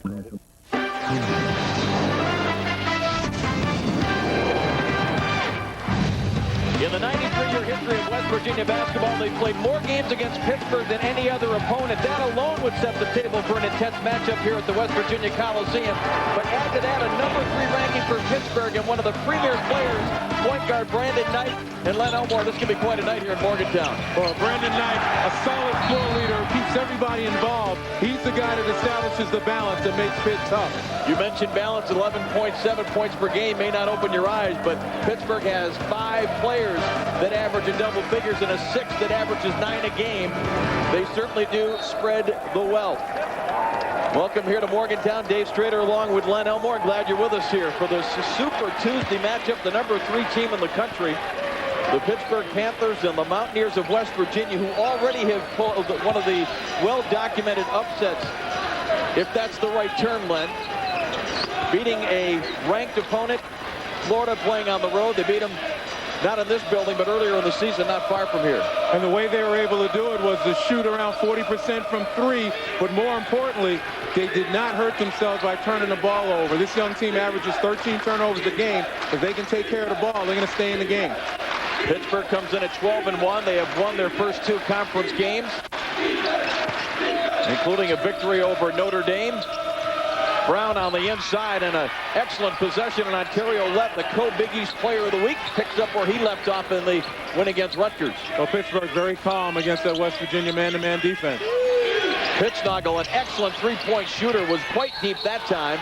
In the 93-year history of West Virginia basketball, they've played more games against Pittsburgh than any other opponent. That alone would set the table for an intense matchup here at the West Virginia Coliseum. But add to that a number 3 ranking for Pittsburgh and one of the premier players, point guard Brandon Knight and Len Elmore. This could be quite a night here in Morgantown. Well, Brandon Knight, a solid floor leader, keeps everybody involved. He's the guy that establishes the balance that makes Pitt tough. You mentioned balance, 11.7 points per game may not open your eyes, but Pittsburgh has 5 players that average in double figures and a 6th that averages 9 a game. They certainly do spread the wealth. Welcome here to Morgantown. Dave Strader along with Len Elmore. Glad you're with us here for this Super Tuesday matchup. The number 3 team in the country, the Pittsburgh Panthers and the Mountaineers of West Virginia, who already have pulled one of the well-documented upsets, if that's the right term, Len. Beating a ranked opponent, Florida playing on the road. They beat them not in this building, but earlier in the season, not far from here. And the way they were able to do it was to shoot around 40% from 3, but more importantly, they did not hurt themselves by turning the ball over. This young team averages 13 turnovers a game. If they can take care of the ball, they're going to stay in the game. Pittsburgh comes in at 12-1. They have won their first 2 conference games, including a victory over Notre Dame. Brown on the inside and an excellent possession, and Ontario Lett, the co-Big East Player of the Week, picks up where he left off in the win against Rutgers. Well, Pittsburgh very calm against that West Virginia man-to-man defense. Pittsnoggle, an excellent 3-point shooter, was quite deep that time.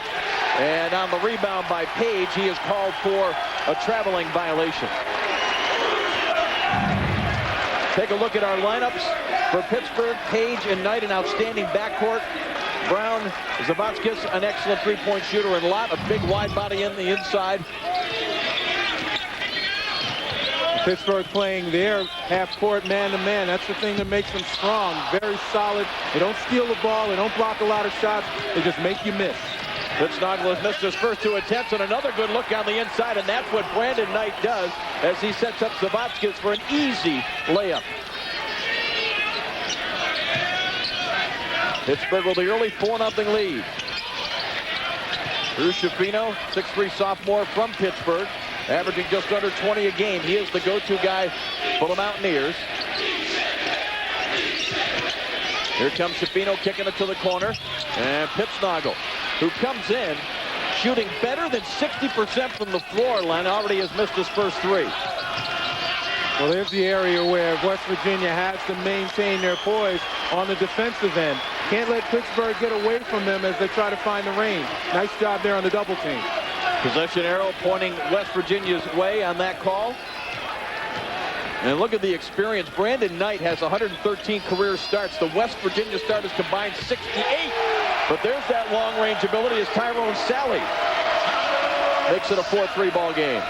And on the rebound by Page, he is called for a traveling violation. Take a look at our lineups for Pittsburgh. Page and Knight, an outstanding backcourt. Brown, Zavatskis, an excellent 3-point shooter, and Lott, a big wide body in the inside. Pittsburgh playing their half-court man-to-man. That's the thing that makes them strong. Very solid. They don't steal the ball. They don't block a lot of shots. They just make you miss. Pittsnoggle has missed his first 2 attempts, and another good look on the inside, and that's what Brandon Knight does as he sets up Zavatskis for an easy layup. Pittsburgh with the early 4-0 lead. Drew Shafino, 6'3" sophomore from Pittsburgh, averaging just under 20 a game. He is the go-to guy for the Mountaineers. Here comes Shafino kicking it to the corner. And Pittsnoggle, who comes in shooting better than 60% from the floor, Len, already has missed his first 3. Well, there's the area where West Virginia has to maintain their poise on the defensive end. Can't let Pittsburgh get away from them as they try to find the range. Nice job there on the double team. Possession arrow pointing West Virginia's way on that call. And look at the experience. Brandon Knight has 113 career starts. The West Virginia starters combined 68. But there's that long-range ability as Tyrone Sally makes it a 4-3 ball game.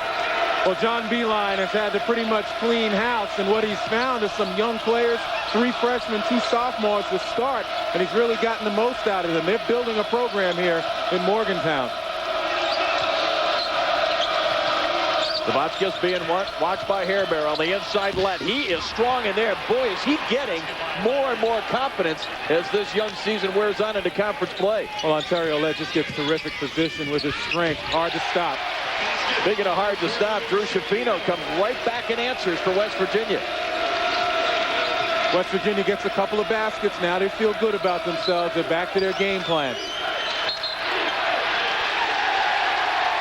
Well, John Beilein has had to pretty much clean house, and what he's found is some young players, 3 freshmen, 2 sophomores to start, and he's really gotten the most out of them. They're building a program here in Morgantown. Zavatskis being watched by Hairbear on the inside. Lett, he is strong in there. Boy, is he getting more and more confidence as this young season wears on into conference play. Well, Ontario Lett just gets terrific position with his strength. Hard to stop. Speaking of hard to stop, Drew Shafino comes right back and answers for West Virginia. West Virginia gets a couple of baskets now. They feel good about themselves. They're back to their game plan.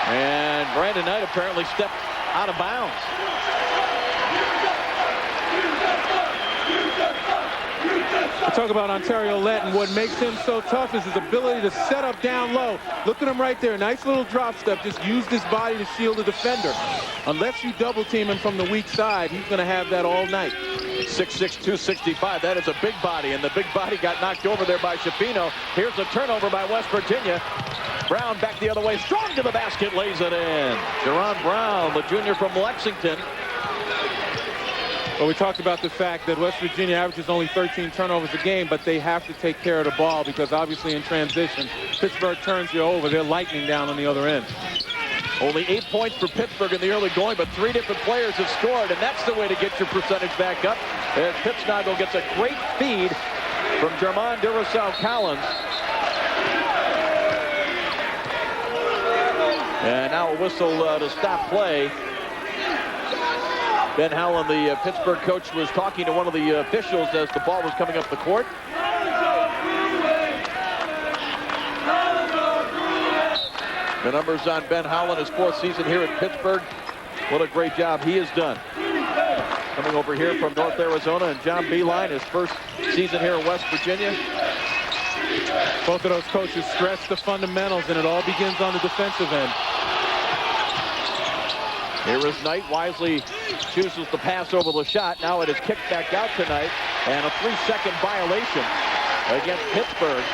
And Brandon Knight apparently stepped out of bounds. I talk about Ontario Lett, and what makes him so tough is his ability to set up down low. Look at him right there. Nice little drop step. Just used his body to shield the defender. Unless you double team him from the weak side, he's going to have that all night. 6'6", 265. That is a big body, and the big body got knocked over there by Shafino. Here's a turnover by West Virginia. Brown back the other way. Strong to the basket. Lays it in. Jerron Brown, the junior from Lexington. Well, we talked about the fact that West Virginia averages only 13 turnovers a game, but they have to take care of the ball because obviously in transition, Pittsburgh turns you over. They're lightning down on the other end. Only 8 points for Pittsburgh in the early going, but 3 different players have scored, and that's the way to get your percentage back up. As Pittsnoggle gets a great feed from Jermon Duracell Collins. foul whistle to stop play. Ben Howland, the Pittsburgh coach, was talking to one of the officials as the ball was coming up the court. The numbers on Ben Howland, his 4th season here at Pittsburgh. What a great job he has done. Coming over here from North Arizona, and John Beeline, his 1st season here in West Virginia. Both of those coaches stress the fundamentals, and it all begins on the defensive end. Here is Knight. Wisely chooses to pass over the shot. Now it is kicked back out to Knight, and a 3-second violation against Pittsburgh.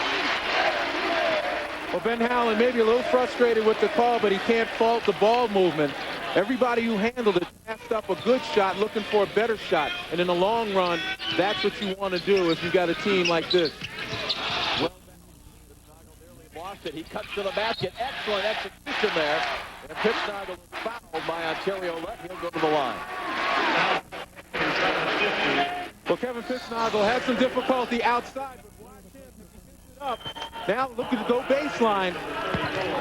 Well, Ben Howland may be a little frustrated with the call, but he can't fault the ball movement. Everybody who handled it passed up a good shot, looking for a better shot. And in the long run, that's what you want to do if you got a team like this. Well, nearly lost it. He cuts to the basket. Excellent execution there. And Pittsburgh is fouled by Ontario Lett. He'll go to the line. Well, Kevin Pittsnagel had some difficulty outside, but watch him. He picks it up. Now looking to go baseline.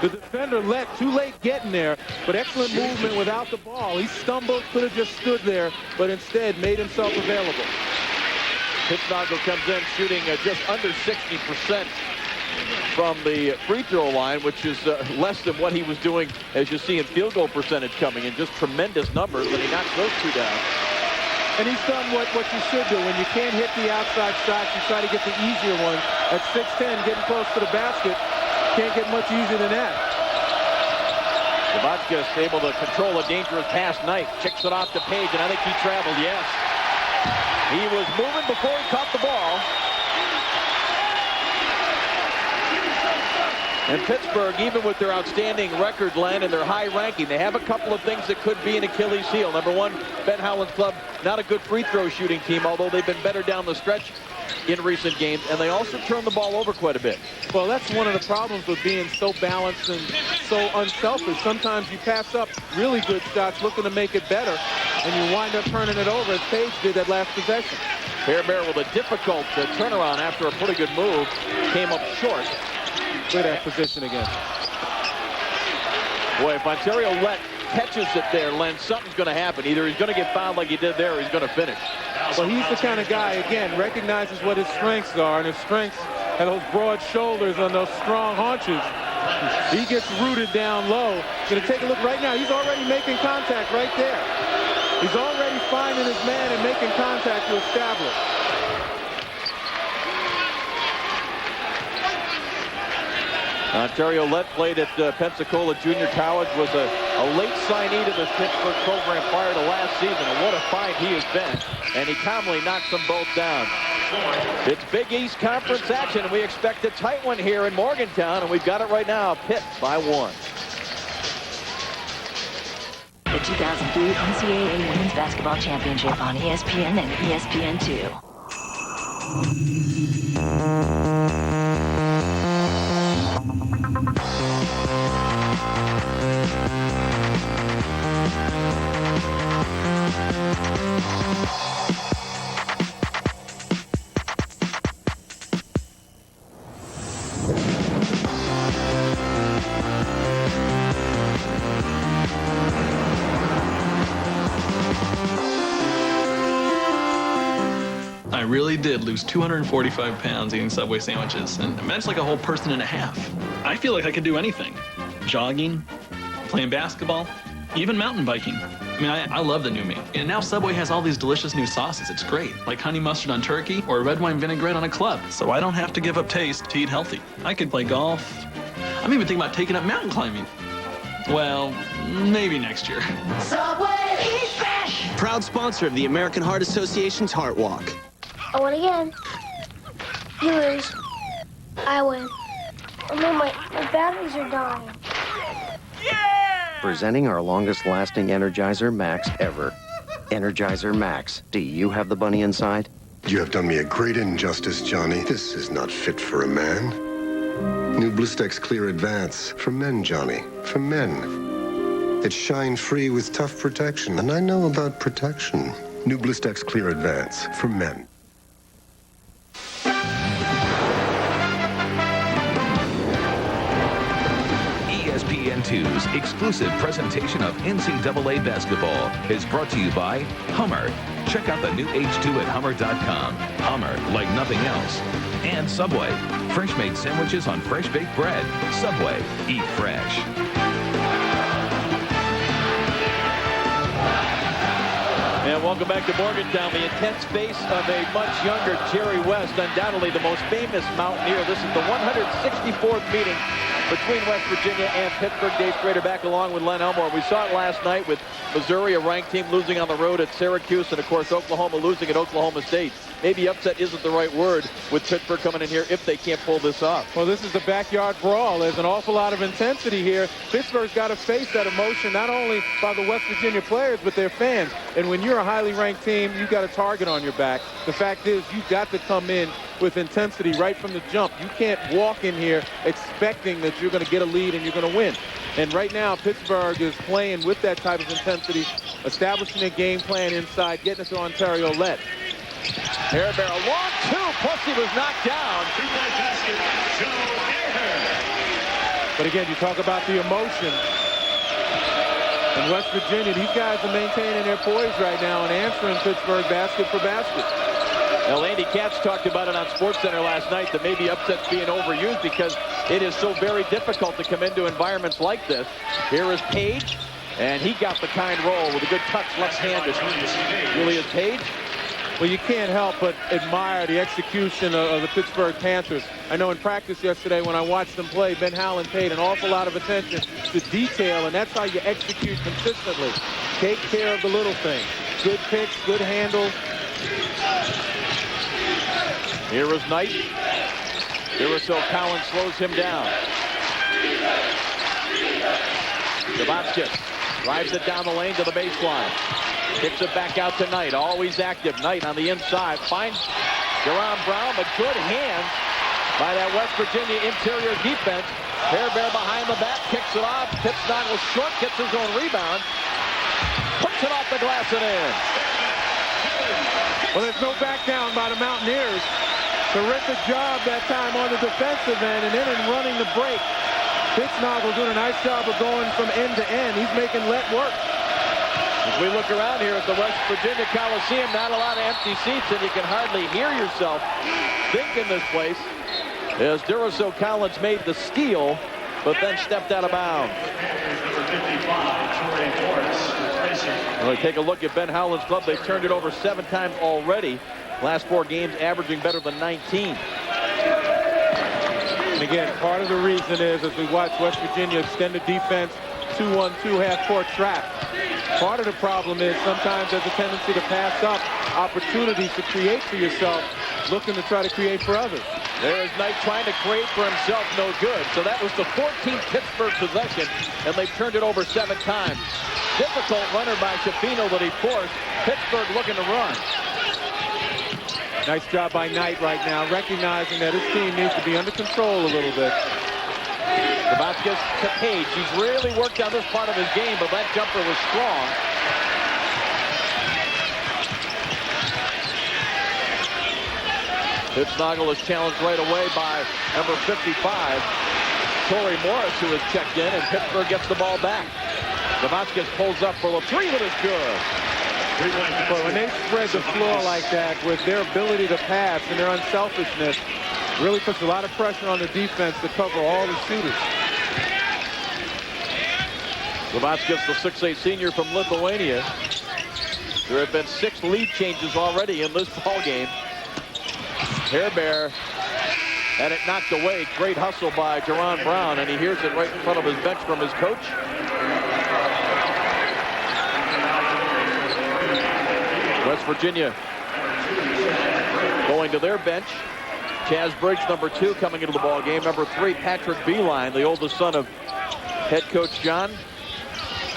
The defender Lett too late getting there, but excellent movement without the ball. He stumbled, could have just stood there, but instead made himself available. Pittsnagel comes in shooting just under 60% from the free throw line, which is less than what he was doing, as you see, in field goal percentage coming in. Just tremendous numbers, and he knocks those 2 down. And he's done what you should do. When you can't hit the outside shots, you try to get the easier ones. At 6'10", getting close to the basket, can't get much easier than that. Zabotkas able to control a dangerous pass. Knight kicks it off to Page, and I think he traveled, yes. He was moving before he caught the ball. And Pittsburgh, even with their outstanding record, Len, and their high ranking, they have a couple of things that could be an Achilles heel. Number one, Ben Howland's club, not a good free throw shooting team, although they've been better down the stretch in recent games, and they also turn the ball over quite a bit. Well, that's one of the problems with being so balanced and so unselfish. Sometimes you pass up really good shots looking to make it better, and you wind up turning it over, as Page did that last possession. Fairbairn with a difficult turnaround after a pretty good move, came up short. Look at that position again. Boy, if Ontario Lett catches it there, Len, something's going to happen. Either he's going to get fouled like he did there, or he's going to finish. Well, he's the kind of guy, again, recognizes what his strengths are, and his strengths are those broad shoulders and those strong haunches. He gets rooted down low. Going to take a look right now. He's already making contact right there. He's already finding his man and making contact to establish. Ontario Lett played at Pensacola Junior College, was a late signee to the Pittsburgh program prior to last season, and what a find he has been. And he calmly knocks them both down. It's Big East Conference action, and we expect a tight one here in Morgantown, and we've got it right now. Pitt by 1. The 2003 NCAA Women's Basketball Championship on ESPN and ESPN2. I really did lose 245 pounds eating Subway sandwiches, and that's like a whole person and a half. I feel like I could do anything. Jogging, playing basketball, even mountain biking. I mean, I love the new me. And now Subway has all these delicious new sauces. It's great, like honey mustard on turkey or red wine vinaigrette on a club. So I don't have to give up taste to eat healthy. I could play golf. I'm even thinking about taking up mountain climbing. Well, maybe next year. Subway, eat fresh! Proud sponsor of the American Heart Association's Heart Walk. I win again. You lose. I win. Oh no, my batteries are dying. Presenting our longest lasting Energizer Max ever. Energizer Max. Do you have the bunny inside? You have done me a great injustice, Johnny. This is not fit for a man. New Blistex Clear Advance. For men, Johnny. For men. It's shine free with tough protection, and I know about protection. New Blistex Clear Advance. For men. ESPN 2's exclusive presentation of NCAA basketball is brought to you by Hummer. Check out the new H2 at Hummer.com. Hummer, like nothing else. And Subway. Fresh-made sandwiches on fresh-baked bread. Subway. Eat fresh. And welcome back to Morgantown, the intense face of a much younger Jerry West, undoubtedly the most famous Mountaineer. This is the 164th meeting between West Virginia and Pittsburgh. Dave Schrader back along with Len Elmore. We saw it last night with Missouri, a ranked team, losing on the road at Syracuse, and of course Oklahoma losing at Oklahoma State. Maybe upset isn't the right word with Pittsburgh coming in here if they can't pull this off. Well, this is the backyard brawl. There's an awful lot of intensity here. Pittsburgh's got to face that emotion not only by the West Virginia players but their fans. And when you're a highly ranked team, you've got a target on your back. The fact is you've got to come in with intensity right from the jump. You can't walk in here expecting that you're going to get a lead and you're going to win. And right now, Pittsburgh is playing with that type of intensity, establishing a game plan inside, getting it to Ontario Lett. Hairbear, a long two, plus he was knocked down. But again, you talk about the emotion. In West Virginia, these guys are maintaining their poise right now and answering Pittsburgh basket for basket. Now, Andy Katz talked about it on SportsCenter last night, that maybe upsets being overused because it is so very difficult to come into environments like this. Here is Page, and he got the kind roll with a good touch left-handed. Julius Page. Well, you can't help but admire the execution of the Pittsburgh Panthers. I know in practice yesterday when I watched them play, Ben Howland paid an awful lot of attention to detail, and that's how you execute consistently. Take care of the little things. Good picks, good handle. Here is Knight. Duraso Collins slows him down. Javotskis drives it down the lane to the baseline. Kicks it back out to Knight. Always active. Knight on the inside. Finds Jerron Brown, but good hands by that West Virginia interior defense. Hairbear behind the back. Kicks it off. Pittsnagel short. Gets his own rebound. Puts it off the glass and in. Well, there's no back down by the Mountaineers. Terrific job that time on the defensive end and in and running the break. Pittsnagel doing a nice job of going from end to end. He's making Lett work. As we look around here at the West Virginia Coliseum, not a lot of empty seats, and you can hardly hear yourself think in this place. As Duraso Collins made the steal, but then stepped out of bounds. Well, take a look at Ben Howland's club. They've turned it over 7 times already. Last 4 games averaging better than 19. And again, part of the reason is as we watch West Virginia extend the defense, 2-1-2 half-court trap. Part of the problem is sometimes there's a tendency to pass up opportunities to create for yourself, looking to try to create for others. There's Knight trying to create for himself, no good. So that was the 14th Pittsburgh possession, and they've turned it over 7 times. Difficult runner by Shafino that he forced. Pittsburgh looking to run. Nice job by Knight right now, recognizing that his team needs to be under control a little bit. Javotskis to Page. He's really worked on this part of his game, but that jumper was strong. Pittsnagel is challenged right away by number 55, Torrey Morris, who has checked in, and Pittsburgh gets the ball back. Javotskis pulls up for a 3 that is good. But when they spread the floor like that with their ability to pass and their unselfishness, really puts a lot of pressure on the defense to cover all the shooters. Javotskis, the 6'8" senior from Lithuania. There have been 6 lead changes already in this ball game. Hairbear had it knocked away. Great hustle by Jerron Brown, and he hears it right in front of his bench from his coach. West Virginia going to their bench. Chaz Briggs, number 2, coming into the ball game. Number 3, Patrick Beeline, the oldest son of head coach John.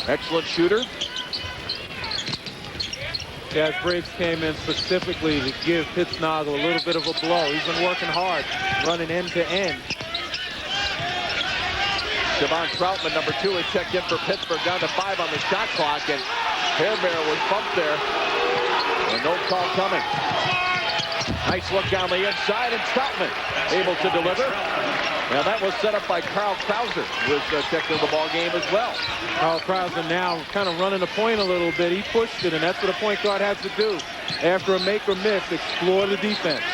Excellent shooter. Chaz Briggs came in specifically to give Pittsnagel a little bit of a blow. He's been working hard, running end to end. Javon Troutman, number 2, has checked in for Pittsburgh, down to 5 on the shot clock, and Hairbear was bumped there. And no call coming. Nice look down the inside, and Troutman able to deliver. Now that was set up by Carl Krauser, who was checked into the ball game as well. Carl Krauser now kind of running the point a little bit. He pushed it, and that's what a point guard has to do. After a make or miss, explore the defense.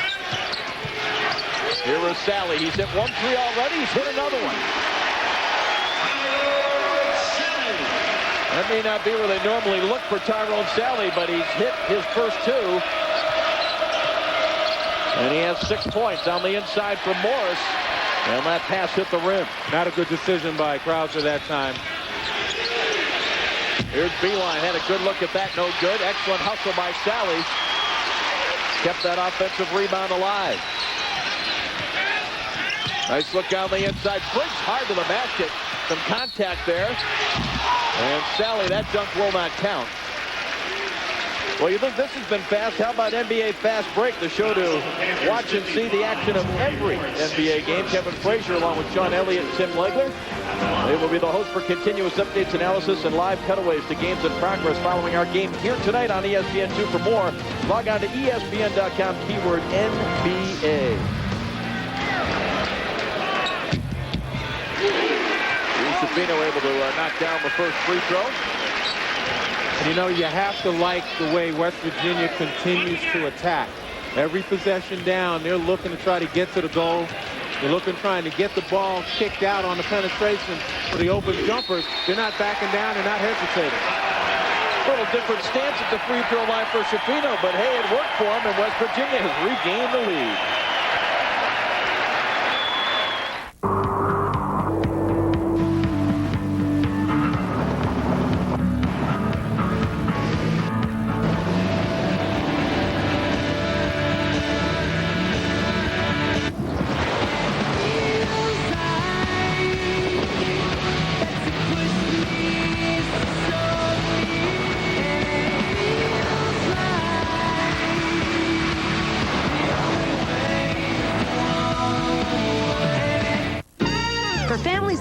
Here is Sally. He's hit 1 3 already. He's hit another one. That may not be where they normally look for Tyrone Sally, but he's hit his first 2. And he has 6 points on the inside from Morris. And that pass hit the rim. Not a good decision by Krauser that time. Here's Beeline. Had a good look at that. No good. Excellent hustle by Sally. Kept that offensive rebound alive. Nice look down the inside. Briggs hard to the basket. Some contact there. And Sally, that dunk will not count. Well, you think this has been fast? How about NBA Fast Break, the show to watch and see the action of every NBA game? Kevin Frazier along with Sean Elliott and Tim Legler. They will be the host for continuous updates, analysis, and live cutaways to games in progress following our game here tonight on ESPN2. For more, log on to ESPN.com, keyword NBA. Sabino able to knock down the first free throw. And you know, you have to like the way West Virginia continues to attack. Every possession down, they're looking to try to get to the goal. They're looking, trying to get the ball kicked out on the penetration for the open jumpers. They're not backing down. They're not hesitating. A little different stance at the free throw line for Sabino, but hey, it worked for him, and West Virginia has regained the lead.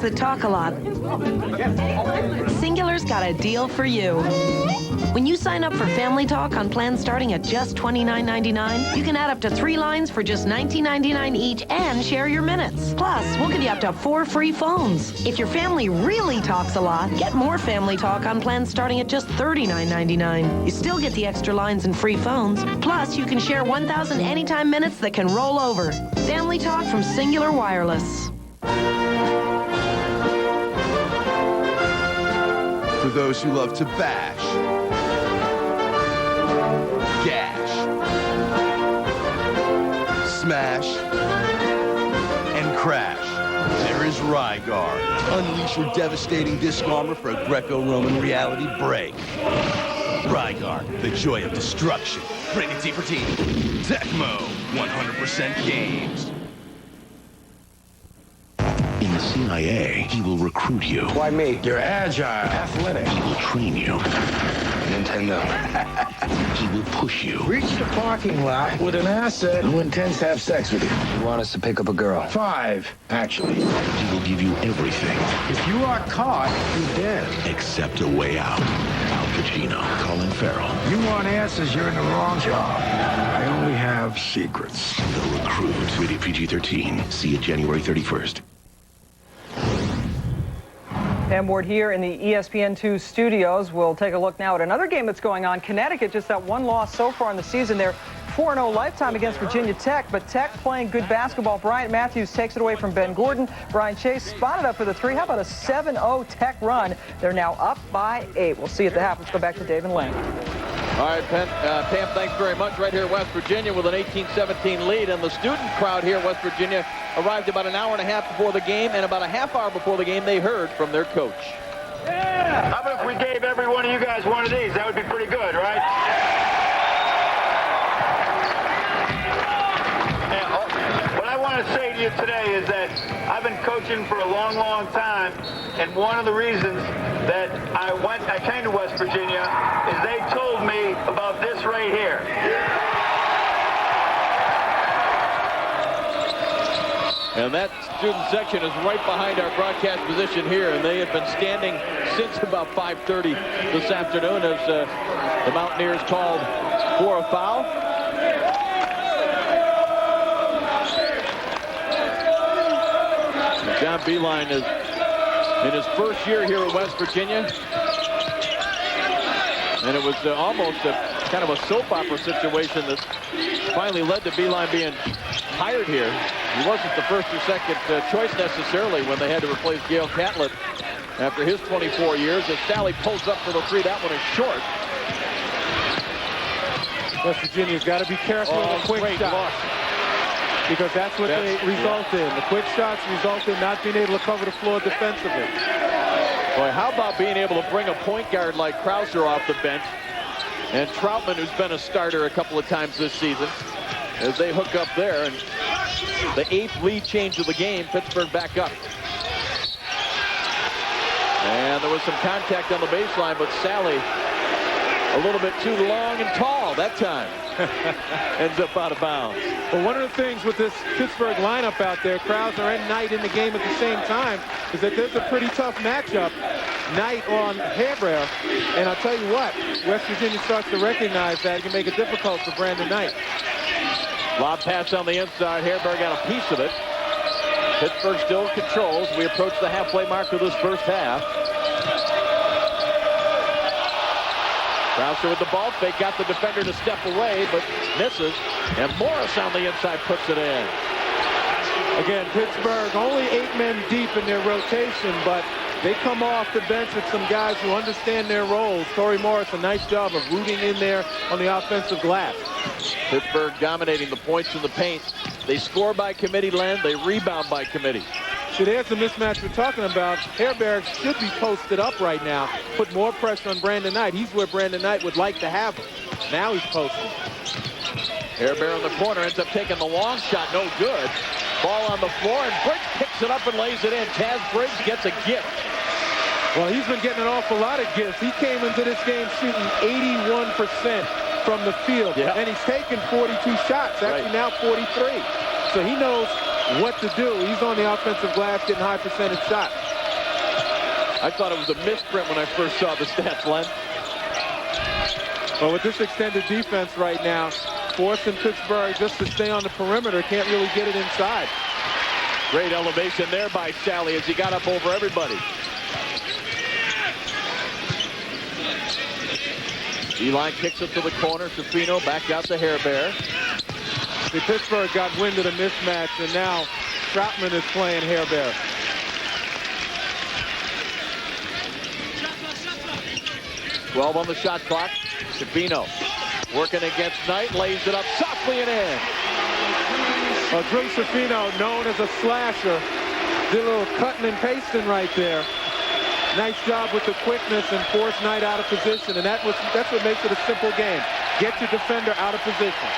That talk a lot, Singular's got a deal for you. When you sign up for Family Talk on plans starting at just $29.99, you can add up to 3 lines for just $19.99 each and share your minutes. Plus, we'll give you up to 4 free phones. If your family really talks a lot, get more Family Talk on plans starting at just $39.99. You still get the extra lines and free phones. Plus, you can share 1,000 anytime minutes that can roll over. Family Talk from Singular Wireless. For those who love to bash, gash, smash, and crash, there is Rygar. Unleash your devastating disc armor for a Greco-Roman reality break. Rygar, the joy of destruction. Rated T for Teen. Tecmo, 100% games. In the CIA, he will recruit you. Why me? You're agile, athletic. He will train you. Nintendo. He will push you. Reach the parking lot with an asset who intends to have sex with you. You want us to pick up a girl? 5, actually. He will give you everything. If you are caught, you're dead. Except a way out. Al Pacino, Colin Farrell. You want answers, you're in the wrong job. I only have secrets. The Recruit. Rated PG-13. See it January 31st. Pam Ward here in the ESPN2 studios. We'll take a look now at another game that's going on. Connecticut just that 1 loss so far in the season. They're 4-0 lifetime against Virginia Tech, but Tech playing good basketball. Bryant Matthews takes it away from Ben Gordon. Brian Chase spotted up for the 3. How about a 7-0 Tech run? They're now up by 8. We'll see at the half. Let's go back to Dave and Lynn. All right, Pam, thanks very much. Right here, West Virginia with an 18-17 lead, and the student crowd here, West Virginia, arrived about an hour and a half before the game, and about a half hour before the game, they heard from their coach. Yeah! How about if we gave every one of you guys one of these? That would be pretty good, right? And what I want to say to you today is that I've been coaching for a long, long time, and one of the reasons that I came to West Virginia is they told me about this right here. And that student section is right behind our broadcast position here, and they have been standing since about 5:30 this afternoon as the Mountaineers called for a foul. John Beilein is in his first year here at West Virginia. And it was almost kind of a soap opera situation that finally led to Beilein being hired here. He wasn't the first or second choice necessarily when they had to replace Gail Catlett after his 24 years. As Sally pulls up for the three, that one is short. West Virginia's got to be careful of the quick shot. Because that's what they result in. The quick shots result in not being able to cover the floor defensively. Boy, how about being able to bring a point guard like Krauser off the bench and Troutman, who's been a starter a couple of times this season, as they hook up there. And the 8th lead change of the game, Pittsburgh back up. And there was some contact on the baseline, but Sally a little bit too long and tall that time. Ends up out of bounds. Well, one of the things with this Pittsburgh lineup out there, Krauser and Knight in the game at the same time, is that there's a pretty tough matchup, Knight on Hairbear. And I'll tell you what, West Virginia starts to recognize that. It can make it difficult for Brandon Knight. Lob pass on the inside. Hairbear got a piece of it. Pittsburgh still controls. We approach the halfway mark of this first half. Krauser with the ball fake, got the defender to step away, but misses. And Morris on the inside puts it in. Again, Pittsburgh only 8 men deep in their rotation, but they come off the bench with some guys who understand their roles. Torrey Morris, a nice job of rooting in there on the offensive glass. Pittsburgh dominating the points in the paint. They score by committee, Len. They rebound by committee. See, there's the mismatch we're talking about. Hairbear should be posted up right now. Put more pressure on Brandon Knight. He's where Brandon Knight would like to have him. Now he's posted. Hairbear in the corner ends up taking the long shot. No good. Ball on the floor, and Briggs picks it up and lays it in. Taz Briggs gets a gift. Well, he's been getting an awful lot of gifts. He came into this game shooting 81% from the field. Yep. And he's taken 42 shots, actually now 43. So he knows what to do. He's on the offensive glass getting high percentage shots. I thought it was a misprint when I first saw the stats, Len. Well, with this extended defense right now, forcing Pittsburgh just to stay on the perimeter, can't really get it inside. Great elevation there by Sally as he got up over everybody. Beilein kicks it to the corner. Safino back out to Hairbear. See, Pittsburgh got wind of the mismatch, and now Troutman is playing Hairbear. .12 on the shot clock. Safino working against Knight, lays it up softly and in. Well, Drew Safino, known as a slasher, did a little cutting and pasting right there. Nice job with the quickness and force Knight out of position, and that's what makes it a simple game. Get your defender out of position.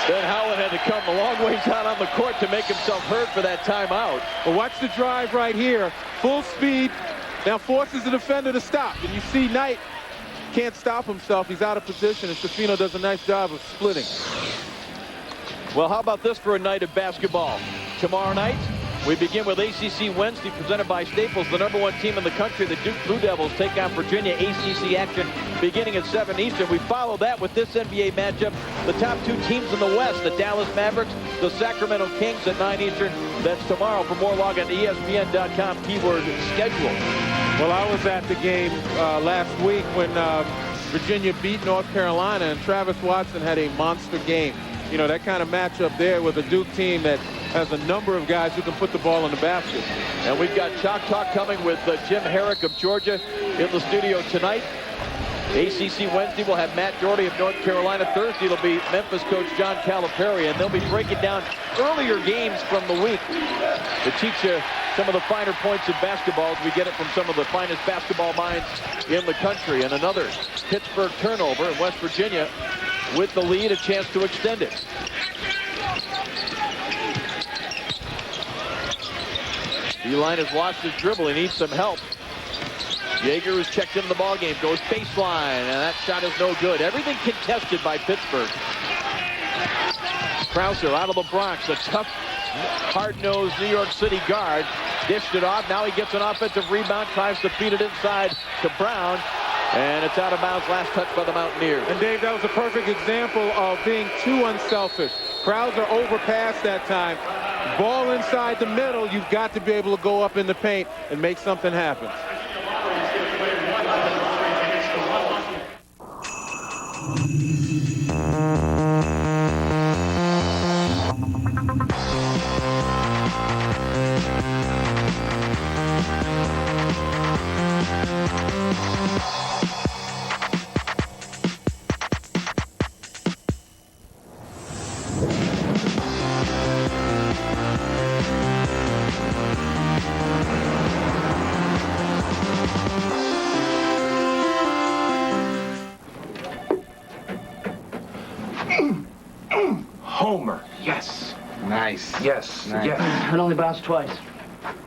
Ben Howland had to come a long ways out on the court to make himself heard for that timeout. Well, watch the drive right here. Full speed. Now forces the defender to stop. And you see Knight can't stop himself. He's out of position, and Safino does a nice job of splitting. Well, how about this for a night of basketball? Tomorrow night, we begin with ACC Wednesday, presented by Staples, the #1 team in the country. The Duke Blue Devils take on Virginia. ACC action beginning at 7 Eastern. We follow that with this NBA matchup. The top 2 teams in the West, the Dallas Mavericks, the Sacramento Kings at 9 Eastern. That's tomorrow. For more, log on to ESPN.com, keyword schedule. Well, I was at the game last week when Virginia beat North Carolina, and Travis Watson had a monster game. You know, that kind of matchup there with a Duke team that has a number of guys who can put the ball in the basket. And we've got Chalk Talk coming with Jim Herrick of Georgia in the studio tonight. ACC Wednesday, we'll have Matt Doherty of North Carolina. Thursday, it'll be Memphis coach John Calipari, and they'll be breaking down earlier games from the week to teach you some of the finer points of basketball as we get it from some of the finest basketball minds in the country. And another Pittsburgh turnover, in West Virginia with the lead, a chance to extend it. Beilein has lost his dribble. He needs some help. Jaeger, who's checked into the ballgame, goes baseline, and that shot is no good. Everything contested by Pittsburgh. Krauser out of the Bronx, a tough, hard-nosed New York City guard. Dished it off. Now he gets an offensive rebound, tries to feed it inside to Brown, and it's out of bounds. Last touch by the Mountaineers. And Dave, that was a perfect example of being too unselfish. Krauser overpassed that time. Ball inside the middle, you've got to be able to go up in the paint and make something happen. Homer, yes. Nice. Yes, Nice. yes. It only bounced twice.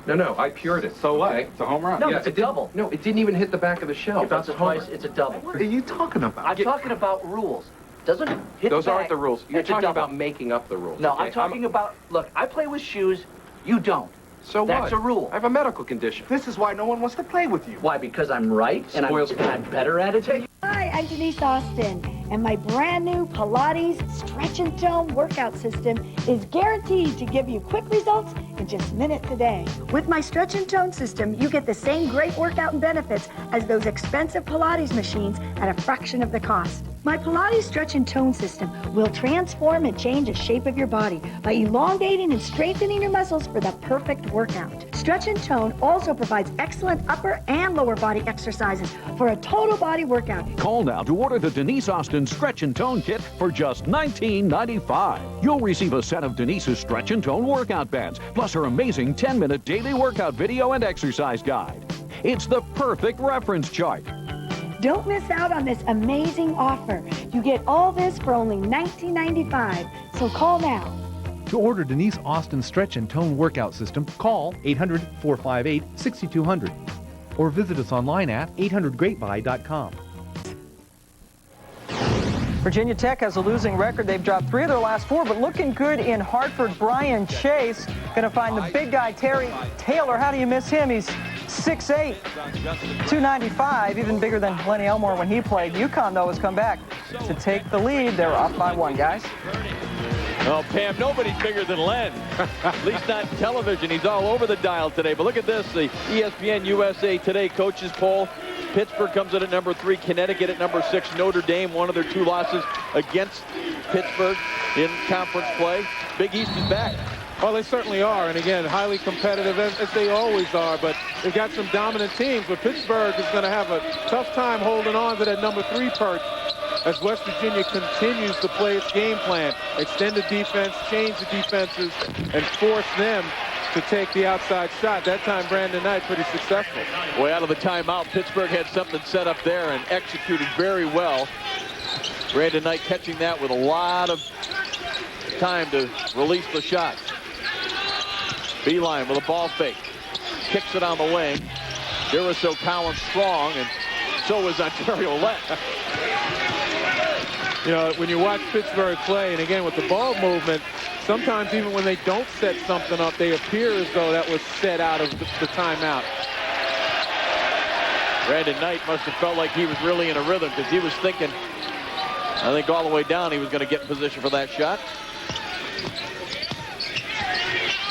No, I pured it. So what? Okay. It's a home run. No, Yeah, it's a double. No, it didn't even hit the back of the shelf. You bounce it That's a homer. twice, it's a double. What are you talking about? I'm talking about rules. Doesn't it hit Those the back, aren't the rules. You're it's a talking double. about making up the rules. No, okay? I'm talking about, look, I play with shoes, you don't. So what? That's a rule. I have a medical condition. This is why no one wants to play with you. Why? Because I'm right and I'm better at it? Hi, I'm Denise Austin, and my brand new Pilates Stretch and Tone workout system is guaranteed to give you quick results in just minutes a day. With my Stretch and Tone system, you get the same great workout and benefits as those expensive Pilates machines at a fraction of the cost. My Pilates Stretch and Tone system will transform and change the shape of your body by elongating and strengthening your muscles for the perfect workout. Stretch and Tone also provides excellent upper and lower body exercises for a total body workout. Call now to order the Denise Austin Stretch and Tone Kit for just $19.95. You'll receive a set of Denise's Stretch and Tone workout bands, plus her amazing 10-minute daily workout video and exercise guide. It's the perfect reference chart. Don't miss out on this amazing offer. You get all this for only $19.95, so call now. To order Denise Austin Stretch and Tone Workout System, call 800-458-6200 or visit us online at 800greatbuy.com. Virginia Tech has a losing record. They've dropped 3 of their last 4, but looking good in Hartford. Brian Chase going to find the big guy, Terry Taylor. How do you miss him? He's 6'8", 295, even bigger than Lenny Elmore when he played. UConn, though, has come back to take the lead. They're up by 1, guys. Well, Pam, nobody's bigger than Len. At least not in television. He's all over the dial today. But look at this, the ESPN USA Today coaches poll. Pittsburgh comes in at number 3, Connecticut at number 6, Notre Dame, one of their 2 losses against Pittsburgh in conference play. Big East is back. Oh, they certainly are, and again, highly competitive, as they always are, but they've got some dominant teams, but Pittsburgh is going to have a tough time holding on to that number 3 perch as West Virginia continues to play its game plan, extend the defense, change the defenses, and force them to take the outside shot. That time, Brandon Knight pretty successful. Way out of the timeout, Pittsburgh had something set up there and executed very well. Brandon Knight catching that with a lot of time to release the shot. Beeline with a ball fake. Kicks it on the wing. Duraso Collins strong, and so is Ontario Lett. You know, when you watch Pittsburgh play, and again with the ball movement, sometimes even when they don't set something up, they appear as though that was set out of the timeout. Brandon Knight must have felt like he was really in a rhythm because he was thinking, I think all the way down, he was going to get in position for that shot.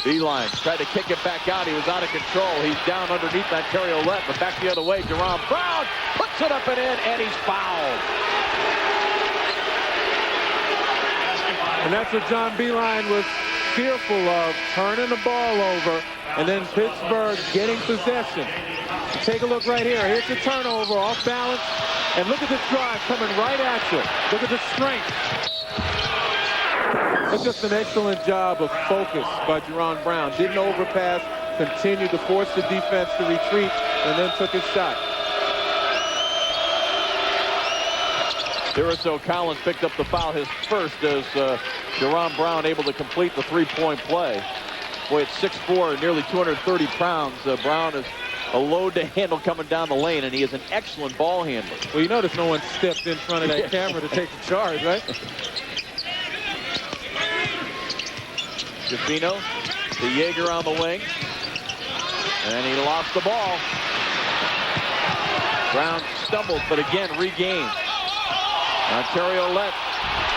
Beeline tried to kick it back out. He was out of control. He's down underneath Ontario Lett, but back the other way. Jerome Brown puts it up and in, and he's fouled. And that's what John Beeline was fearful of, turning the ball over, and then Pittsburgh getting possession. Take a look right here. Here's the turnover, off balance, and look at this drive coming right at you. Look at the strength. That's just an excellent job of focus by Jerome Brown. Didn't overpass, continued to force the defense to retreat, and then took his shot. Duraso Collins picked up the foul, his first, as Jerome Brown able to complete the three-point play. Boy, at 6'4", nearly 230 pounds, Brown is a load to handle coming down the lane, and he is an excellent ball handler. Well, you notice no one stepped in front of that camera to take the charge, right? Jafino to Yeager on the wing, and he lost the ball. Brown stumbled, but again regained. Ontario Lett,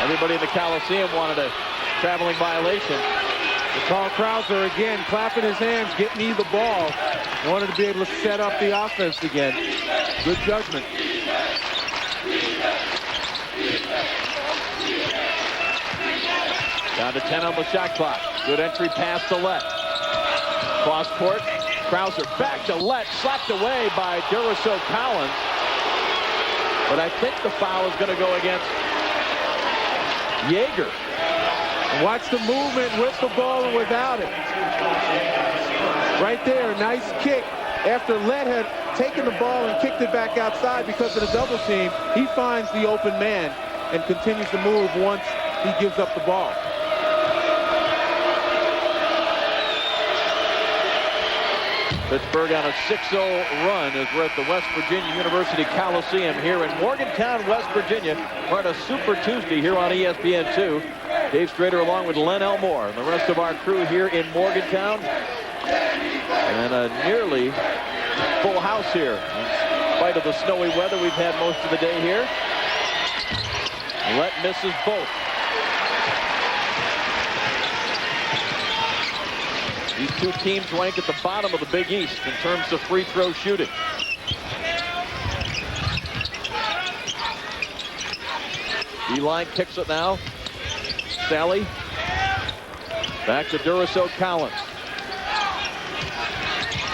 everybody in the Coliseum wanted a traveling violation. Carl Krauser again clapping his hands, get me the ball in order to be able to set up the offense again. Good judgment. Down to 10 on the shot clock. Good entry pass to Lett. Cross court. Krauser back to Lett. Slapped away by Duraso Collins. But I think the foul is going to go against Yeager. Watch the movement with the ball and without it. Right there, nice kick. After Lett had taken the ball and kicked it back outside because of the double team, he finds the open man and continues to move once he gives up the ball. Pittsburgh on a 6-0 run as we're at the West Virginia University Coliseum here in Morgantown, West Virginia. We're on a Super Tuesday here on ESPN2. Dave Strader along with Len Elmore and the rest of our crew here in Morgantown. And a nearly full house here. In spite of the snowy weather we've had most of the day here. Lett misses both. These two teams rank at the bottom of the Big East in terms of free throw shooting. Beeline kicks it now. Sally. Back to Duraso Collins.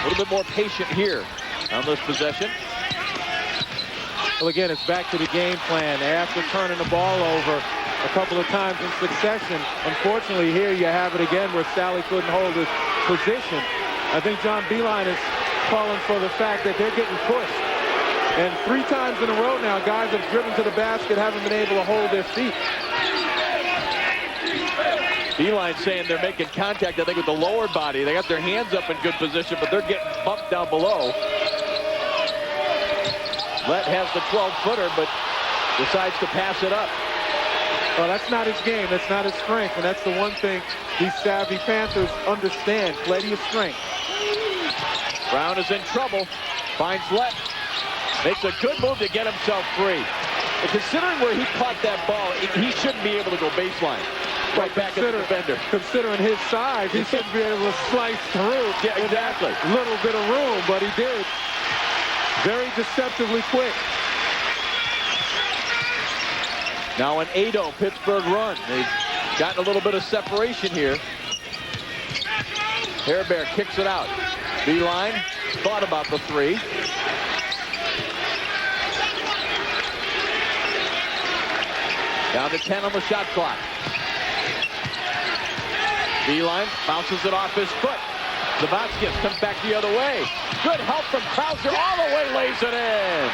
A little bit more patient here on this possession. Well, again, it's back to the game plan. After turning the ball over a couple of times in succession, unfortunately here you have it again where Sally couldn't hold his position. I think John Beeline is calling for the fact that they're getting pushed. And 3 times in a row now, guys have driven to the basket, haven't been able to hold their feet. Beeline saying they're making contact, I think, with the lower body. They got their hands up in good position, but they're getting bumped down below. Lett has the 12-footer, but decides to pass it up. Well, that's not his game. That's not his strength. And that's the one thing these savvy Panthers understand. Plenty of strength. Brown is in trouble. Finds Lett. Makes a good move to get himself free. But considering where he caught that ball, he shouldn't be able to go baseline. Right back at the defender. Considering his size, he shouldn't be able to slice through. Yeah, exactly. A little bit of room, but he did. Very deceptively quick. Now an 8-0 Pittsburgh run. They've gotten a little bit of separation here. Hairbear kicks it out. Beeline thought about the 3. Down to 10 on the shot clock. Beeline bounces it off his foot. Zavatskis comes back the other way. Good help from Krauser. All the way lays it in.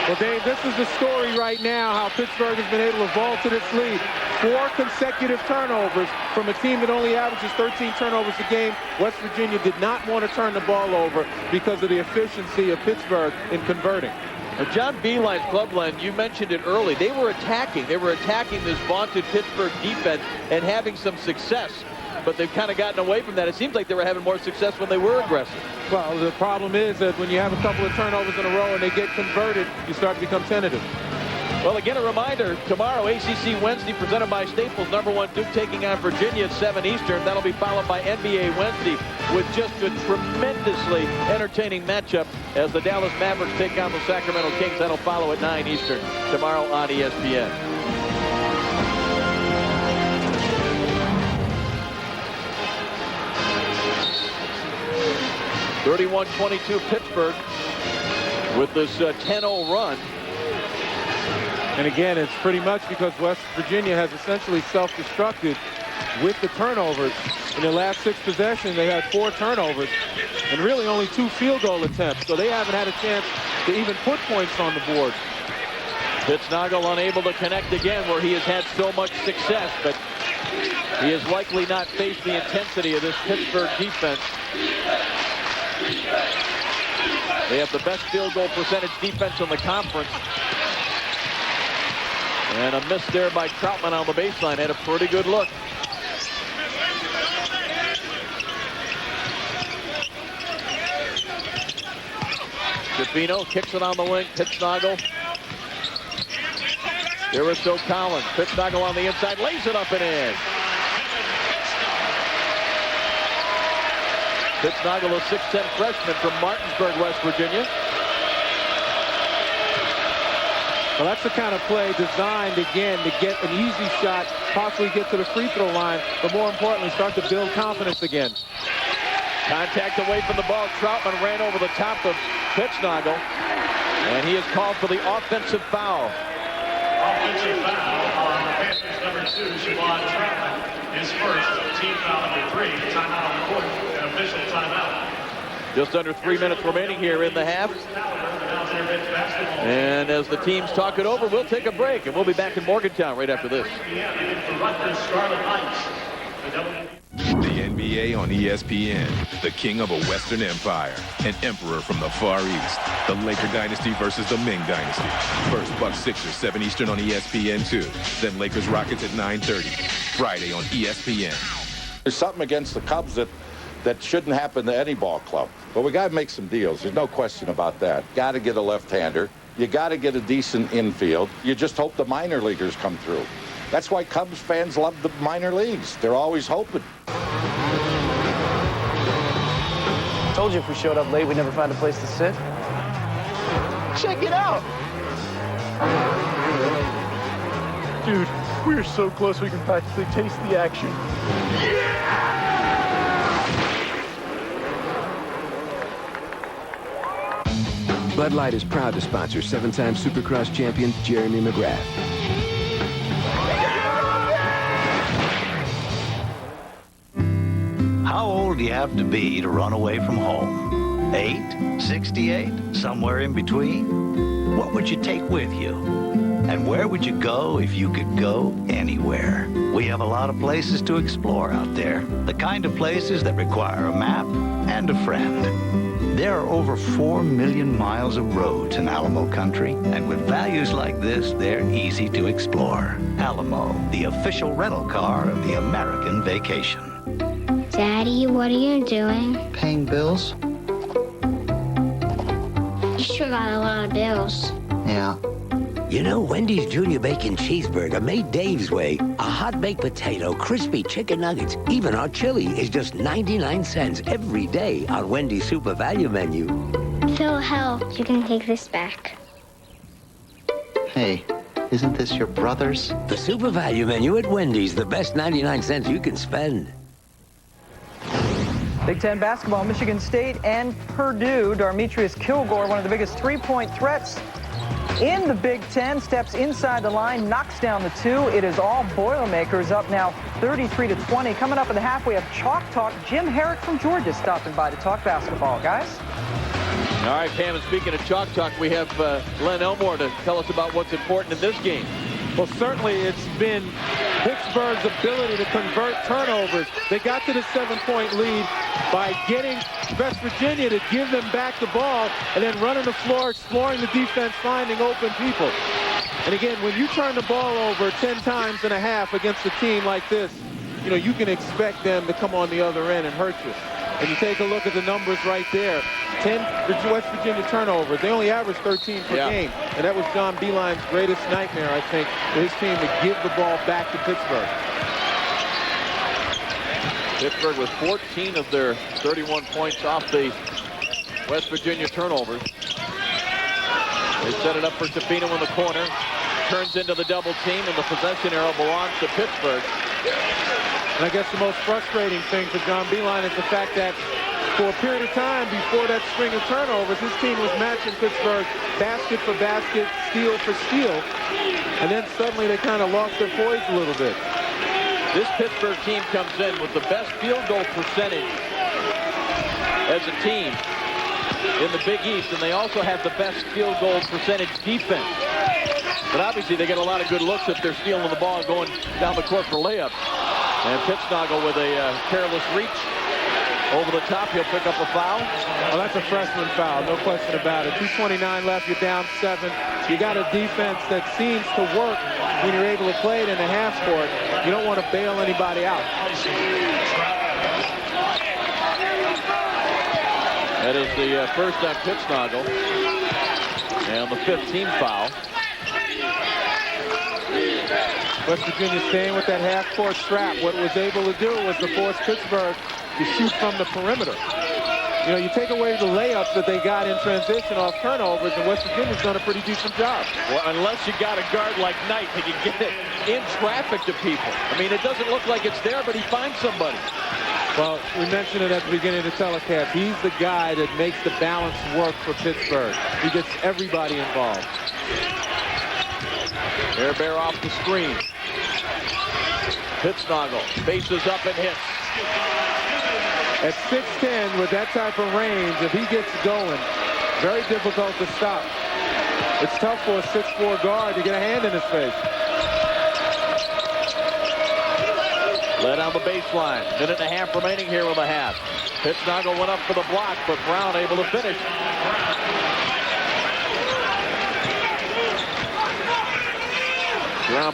Well, Dave, this is the story right now, how Pittsburgh has been able to vault to this lead. 4 consecutive turnovers from a team that only averages 13 turnovers a game. West Virginia did not want to turn the ball over because of the efficiency of Pittsburgh in converting. Now, John Beeline's clubland, you mentioned it early. They were attacking. They were attacking this vaunted Pittsburgh defense and having some success. But they've kind of gotten away from that. It seems like they were having more success when they were aggressive. Well, the problem is that when you have a couple of turnovers in a row and they get converted, you start to become tentative. Well, again, a reminder, tomorrow, ACC Wednesday, presented by Staples, #1 Duke taking on Virginia at 7 Eastern. That'll be followed by NBA Wednesday with just a tremendously entertaining matchup as the Dallas Mavericks take on the Sacramento Kings. That'll follow at 9 Eastern tomorrow on ESPN. (31-22) Pittsburgh with this 10-0 run. And again, it's pretty much because West Virginia has essentially self-destructed with the turnovers. In their last 6 possessions, they had 4 turnovers and really only 2 field goal attempts. So they haven't had a chance to even put points on the board. Pittsnagel unable to connect again where he has had so much success, but he has likely not faced the intensity of this Pittsburgh defense. They have the best field goal percentage defense in the conference. And a miss there by Troutman on the baseline. Had a pretty good look. Shapino kicks it on the wing. Pittsnagel. Duraso Collins. Pittsnagel on the inside. Lays it up and in. Pittsnoggle, a 6'10 freshman from Martinsburg, West Virginia. Well, that's the kind of play designed, again, to get an easy shot, possibly get to the free throw line, but more importantly, start to build confidence again. Contact away from the ball. Troutman ran over the top of Pittsnoggle, and he is called for the offensive foul. Offensive foul on Panthers number 2, Siobhan Troutman. His first, team foul number 3. Timeout on the court, an official timeout. Just under 3 minutes remaining here in the half. And as the teams talk it over, we'll take a break, and we'll be back in Morgantown right after this. The NBA on ESPN, the king of a Western empire, an emperor from the Far East. The Laker dynasty versus the Ming dynasty. First Bucks Sixers 7 Eastern on ESPN2. Then Lakers Rockets at 9:30. Friday on ESPN. There's something against the Cubs that shouldn't happen to any ball club. But we got to make some deals. There's no question about that. Got to get a left-hander. You got to get a decent infield. You just hope the minor leaguers come through. That's why Cubs fans love the minor leagues. They're always hoping. Told you if we showed up late, we'd never find a place to sit. Check it out. Dude, we're so close we can practically taste the action. Bud Light is proud to sponsor 7-time Supercross champion Jeremy McGrath. How old do you have to be to run away from home? 8? 68? Somewhere in between? What would you take with you? And where would you go if you could go anywhere? We have a lot of places to explore out there. The kind of places that require a map and a friend. There are over 4 million miles of roads in Alamo country, and with values like this, they're easy to explore. Alamo, the official rental car of the American vacation. Daddy, what are you doing? Paying bills. You sure got a lot of bills. Yeah. You know, Wendy's Junior Bacon Cheeseburger made Dave's way. A hot baked potato, crispy chicken nuggets, even our chili is just 99 cents every day on Wendy's Super Value menu. Phil, help. You can take this back. Hey, isn't this your brother's? The Super Value menu at Wendy's, the best 99 cents you can spend. Big Ten basketball, Michigan State and Purdue. Darmetrius Kilgore, one of the biggest three-point threats in the Big Ten, steps inside the line, knocks down the 2. It is all Boilermakers, up now 33-20. Coming up in the half, we have Chalk Talk. Jim Herrick from Georgia stopping by to talk basketball, guys. All right, Pam, and speaking of Chalk Talk, we have Len Elmore to tell us about what's important in this game. Well, certainly it's been Pittsburgh's ability to convert turnovers. They got to the 7-point lead by getting West Virginia to give them back the ball and then running the floor, exploring the defense, finding open people. And again, when you turn the ball over 10 times and a half against a team like this, you know, you can expect them to come on the other end and hurt you. And you take a look at the numbers right there. 10 West Virginia turnovers. They only averaged 13 per game. And that was John Beilein's greatest nightmare, I think, for his team to give the ball back to Pittsburgh. Pittsburgh with 14 of their 31 points off the West Virginia turnovers. They set it up for Tofino in the corner. Turns into the double team, and the possession arrow belongs to Pittsburgh. And I guess the most frustrating thing for John Beilein is the fact that for a period of time before that string of turnovers, his team was matching Pittsburgh basket for basket, steal for steal. And then suddenly they kind of lost their poise a little bit. This Pittsburgh team comes in with the best field goal percentage as a team in the Big East, and they also have the best field goal percentage defense. But obviously they get a lot of good looks if they're stealing the ball and going down the court for layups. And Pittsnoggle with a careless reach over the top. He'll pick up a foul. Well, that's a freshman foul, no question about it. 2:29 left, you're down 7. You got a defense that seems to work when you're able to play it in the half court. You don't want to bail anybody out. That is the first on Pittsnoggle. And the 5th team foul. West Virginia staying with that half-court trap. What it was able to do was to force Pittsburgh to shoot from the perimeter. You know, you take away the layups that they got in transition off turnovers, and West Virginia's done a pretty decent job. Well, unless you got a guard like Knight that can get it in traffic to people. I mean, it doesn't look like it's there, but he finds somebody. Well, we mentioned it at the beginning of the telecast. He's the guy that makes the balance work for Pittsburgh. He gets everybody involved. Bear off the screen. Pittsnoggle faces up and hits. At 6'10", with that type of range, if he gets going, very difficult to stop. It's tough for a 6'4" guard to get a hand in his face. Led on the baseline. Minute and a half remaining here with a half. Pittsnoggle went up for the block, but Brown able to finish.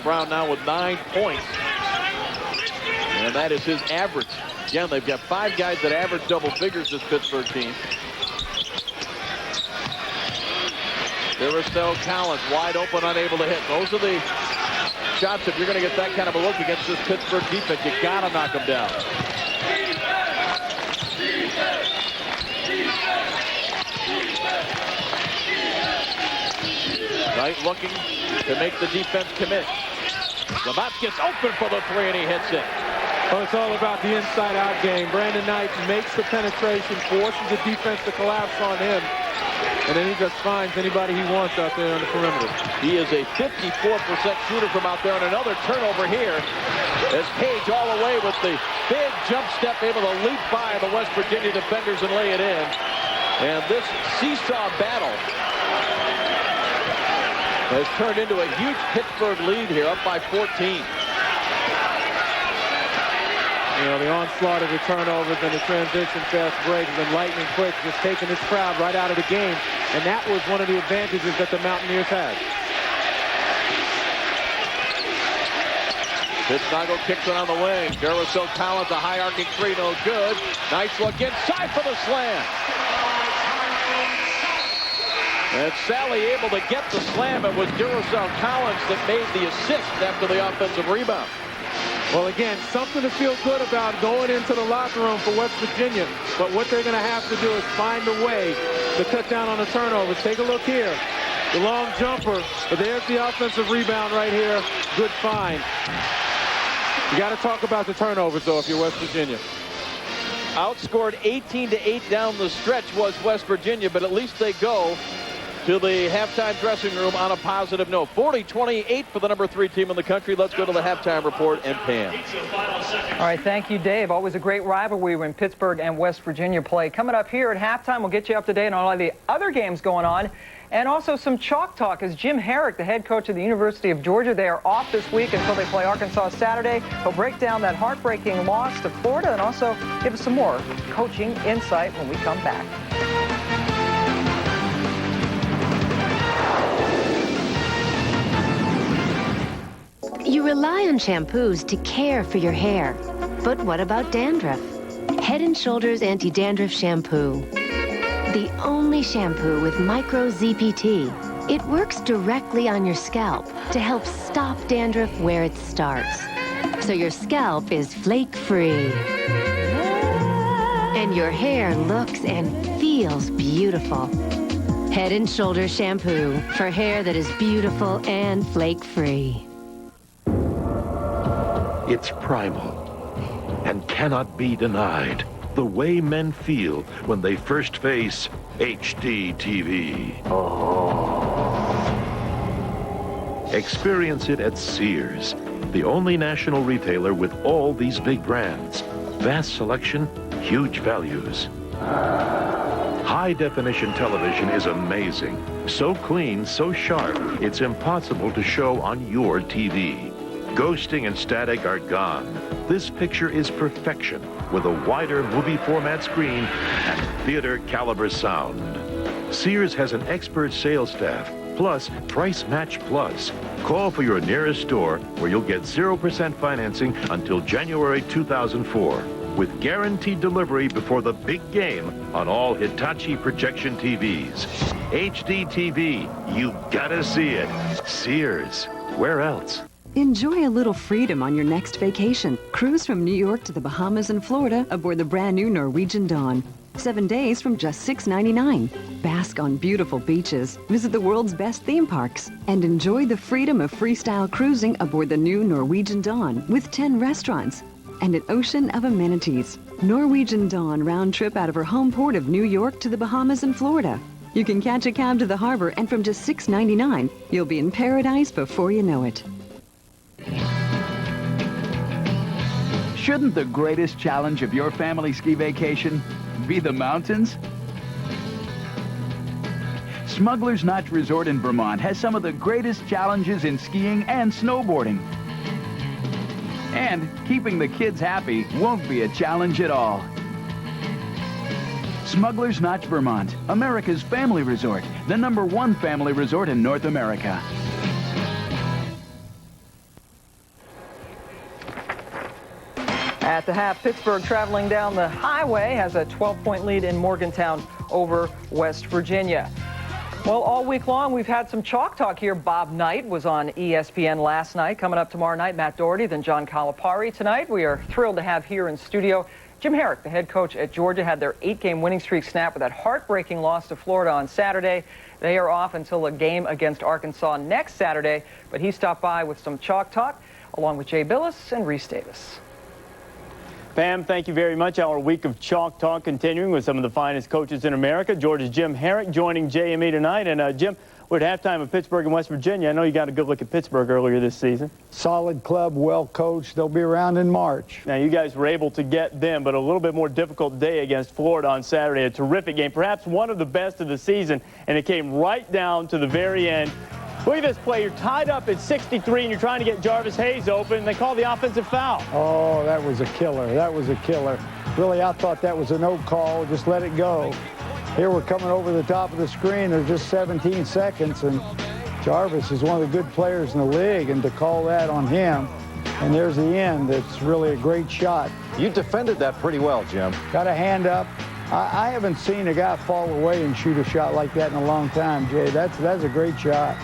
Brown now with 9 points. And that is his average. Again, they've got 5 guys that average double figures, this Pittsburgh team. Duracell Collins wide open, unable to hit. Those are the shots. If you're going to get that kind of a look against this Pittsburgh defense, you got to knock them down. Knight looking to make the defense commit. Labatt gets open for the 3, and he hits it. Well, it's all about the inside-out game. Brandon Knight makes the penetration, forces the defense to collapse on him, and then he just finds anybody he wants out there on the perimeter. He is a 54% shooter from out there, and another turnover here as Page all the way with the big jump step, able to leap by the West Virginia defenders and lay it in. And this seesaw battle has turned into a huge Pittsburgh lead here, up by 14. You know, the onslaught of the turnovers and the transition fast break has been lightning quick, just taking this crowd right out of the game. And that was one of the advantages that the Mountaineers had. Pittsnoggle kicks it on the wing. Duracell Collins, a high arcing 3, no good. Nice look inside for the slam. And Sally able to get the slam. It was Duracell Collins that made the assist after the offensive rebound. Well, again, something to feel good about going into the locker room for West Virginia. But what they're going to have to do is find a way to cut down on the turnovers. Take a look here. The long jumper. But there's the offensive rebound right here. Good find. You got to talk about the turnovers, though, if you're West Virginia. Outscored 18-8 down the stretch was West Virginia, but at least they go to the halftime dressing room on a positive note. 40-28 for the number 3 team in the country. Let's go to the halftime report and Pam. All right, thank you, Dave. Always a great rivalry when Pittsburgh and West Virginia play. Coming up here at halftime, we'll get you up to date on all the other games going on, and also some chalk talk as Jim Herrick, the head coach of the University of Georgia, they are off this week until they play Arkansas Saturday. He'll break down that heartbreaking loss to Florida and also give us some more coaching insight when we come back. You rely on shampoos to care for your hair. But what about dandruff? Head & Shoulders Anti-Dandruff Shampoo. The only shampoo with micro ZPT. It works directly on your scalp to help stop dandruff where it starts. So your scalp is flake-free. And your hair looks and feels beautiful. Head & Shoulders Shampoo for hair that is beautiful and flake-free. It's primal and cannot be denied. The way men feel when they first face HD TV. Experience it at Sears, the only national retailer with all these big brands. Vast selection, huge values. High-definition television is amazing. So clean, so sharp, it's impossible to show on your TV. Ghosting and static are gone. This picture is perfection with a wider movie format screen and theater caliber sound. Sears has an expert sales staff, plus Price Match Plus. Call for your nearest store where you'll get 0% financing until January 2004 with guaranteed delivery before the big game on all Hitachi projection TVs. HD TV, you gotta see it. Sears, where else? Enjoy a little freedom on your next vacation. Cruise from New York to the Bahamas and Florida aboard the brand new Norwegian Dawn. 7 days from just $6.99. Bask on beautiful beaches, visit the world's best theme parks, and enjoy the freedom of freestyle cruising aboard the new Norwegian Dawn with 10 restaurants and an ocean of amenities. Norwegian Dawn round trip out of her home port of New York to the Bahamas and Florida. You can catch a cab to the harbor, and from just $6.99, you'll be in paradise before you know it. Shouldn't the greatest challenge of your family ski vacation be the mountains? Smuggler's Notch Resort in Vermont has some of the greatest challenges in skiing and snowboarding. And keeping the kids happy won't be a challenge at all. Smuggler's Notch, Vermont, America's family resort, the #1 family resort in North America. At the half, Pittsburgh traveling down the highway has a 12-point lead in Morgantown over West Virginia. Well, all week long, we've had some chalk talk here. Bob Knight was on ESPN last night. Coming up tomorrow night, Matt Doherty, then John Calipari. Tonight, we are thrilled to have here in studio Jim Herrick, the head coach at Georgia, had their 8-game winning streak snapped with that heartbreaking loss to Florida on Saturday. They are off until a game against Arkansas next Saturday, but he stopped by with some chalk talk, along with Jay Billis and Reese Davis. Pam, thank you very much. Our week of Chalk Talk continuing with some of the finest coaches in America. Georgia's Jim Herrick joining JME tonight. And Jim, we're at halftime of Pittsburgh and West Virginia. I know you got a good look at Pittsburgh earlier this season. Solid club, well coached. They'll be around in March. Now, you guys were able to get them, but a little bit more difficult day against Florida on Saturday. A terrific game, perhaps one of the best of the season, and it came right down to the very end. Look at this play. You're tied up at 63, and you're trying to get Jarvis Hayes open. They call the offensive foul. Oh, that was a killer. That was a killer. Really, I thought that was a no call. Just let it go. Here we're coming over the top of the screen. There's just 17 seconds, and Jarvis is one of the good players in the league, and to call that on him, and there's the end. It's really a great shot. You defended that pretty well, Jim. Got a hand up. I haven't seen a guy fall away and shoot a shot like that in a long time, Jay. That's a great shot.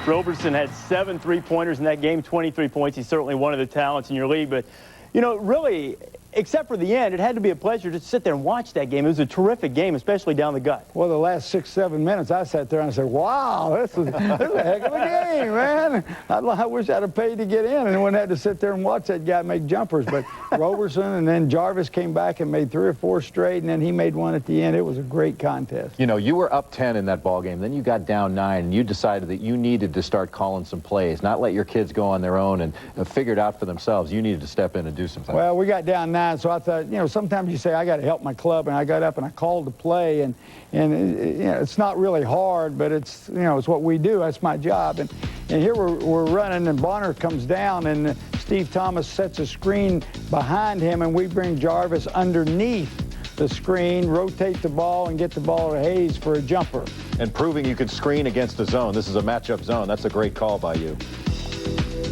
Roberson had 7 3-pointers in that game, 23 points. He's certainly one of the talents in your league. But, you know, really, except for the end, it had to be a pleasure to sit there and watch that game. It was a terrific game, especially down the gut. Well, the last 6-7 minutes, I sat there and I said, wow, this is a heck of a game, man. I wish I'd have paid to get in and wouldn't have to sit there and watch that guy make jumpers. But Roberson and then Jarvis came back and made 3 or 4 straight, and then he made one at the end. It was a great contest. You know, you were up 10 in that ball game. Then you got down 9, and you decided that you needed to start calling some plays, not let your kids go on their own and figure it out for themselves. You needed to step in and do something. Well, we got down 9, so I thought, you know, sometimes you say, I got to help my club, and I got up and I called the play, and you know, it's not really hard, but it's, you know, it's what we do. That's my job. And here we're running, and Bonner comes down, and Steve Thomas sets a screen behind him, and we bring Jarvis underneath the screen, rotate the ball, and get the ball to Hayes for a jumper. And proving you could screen against a zone. This is a matchup zone. That's a great call by you.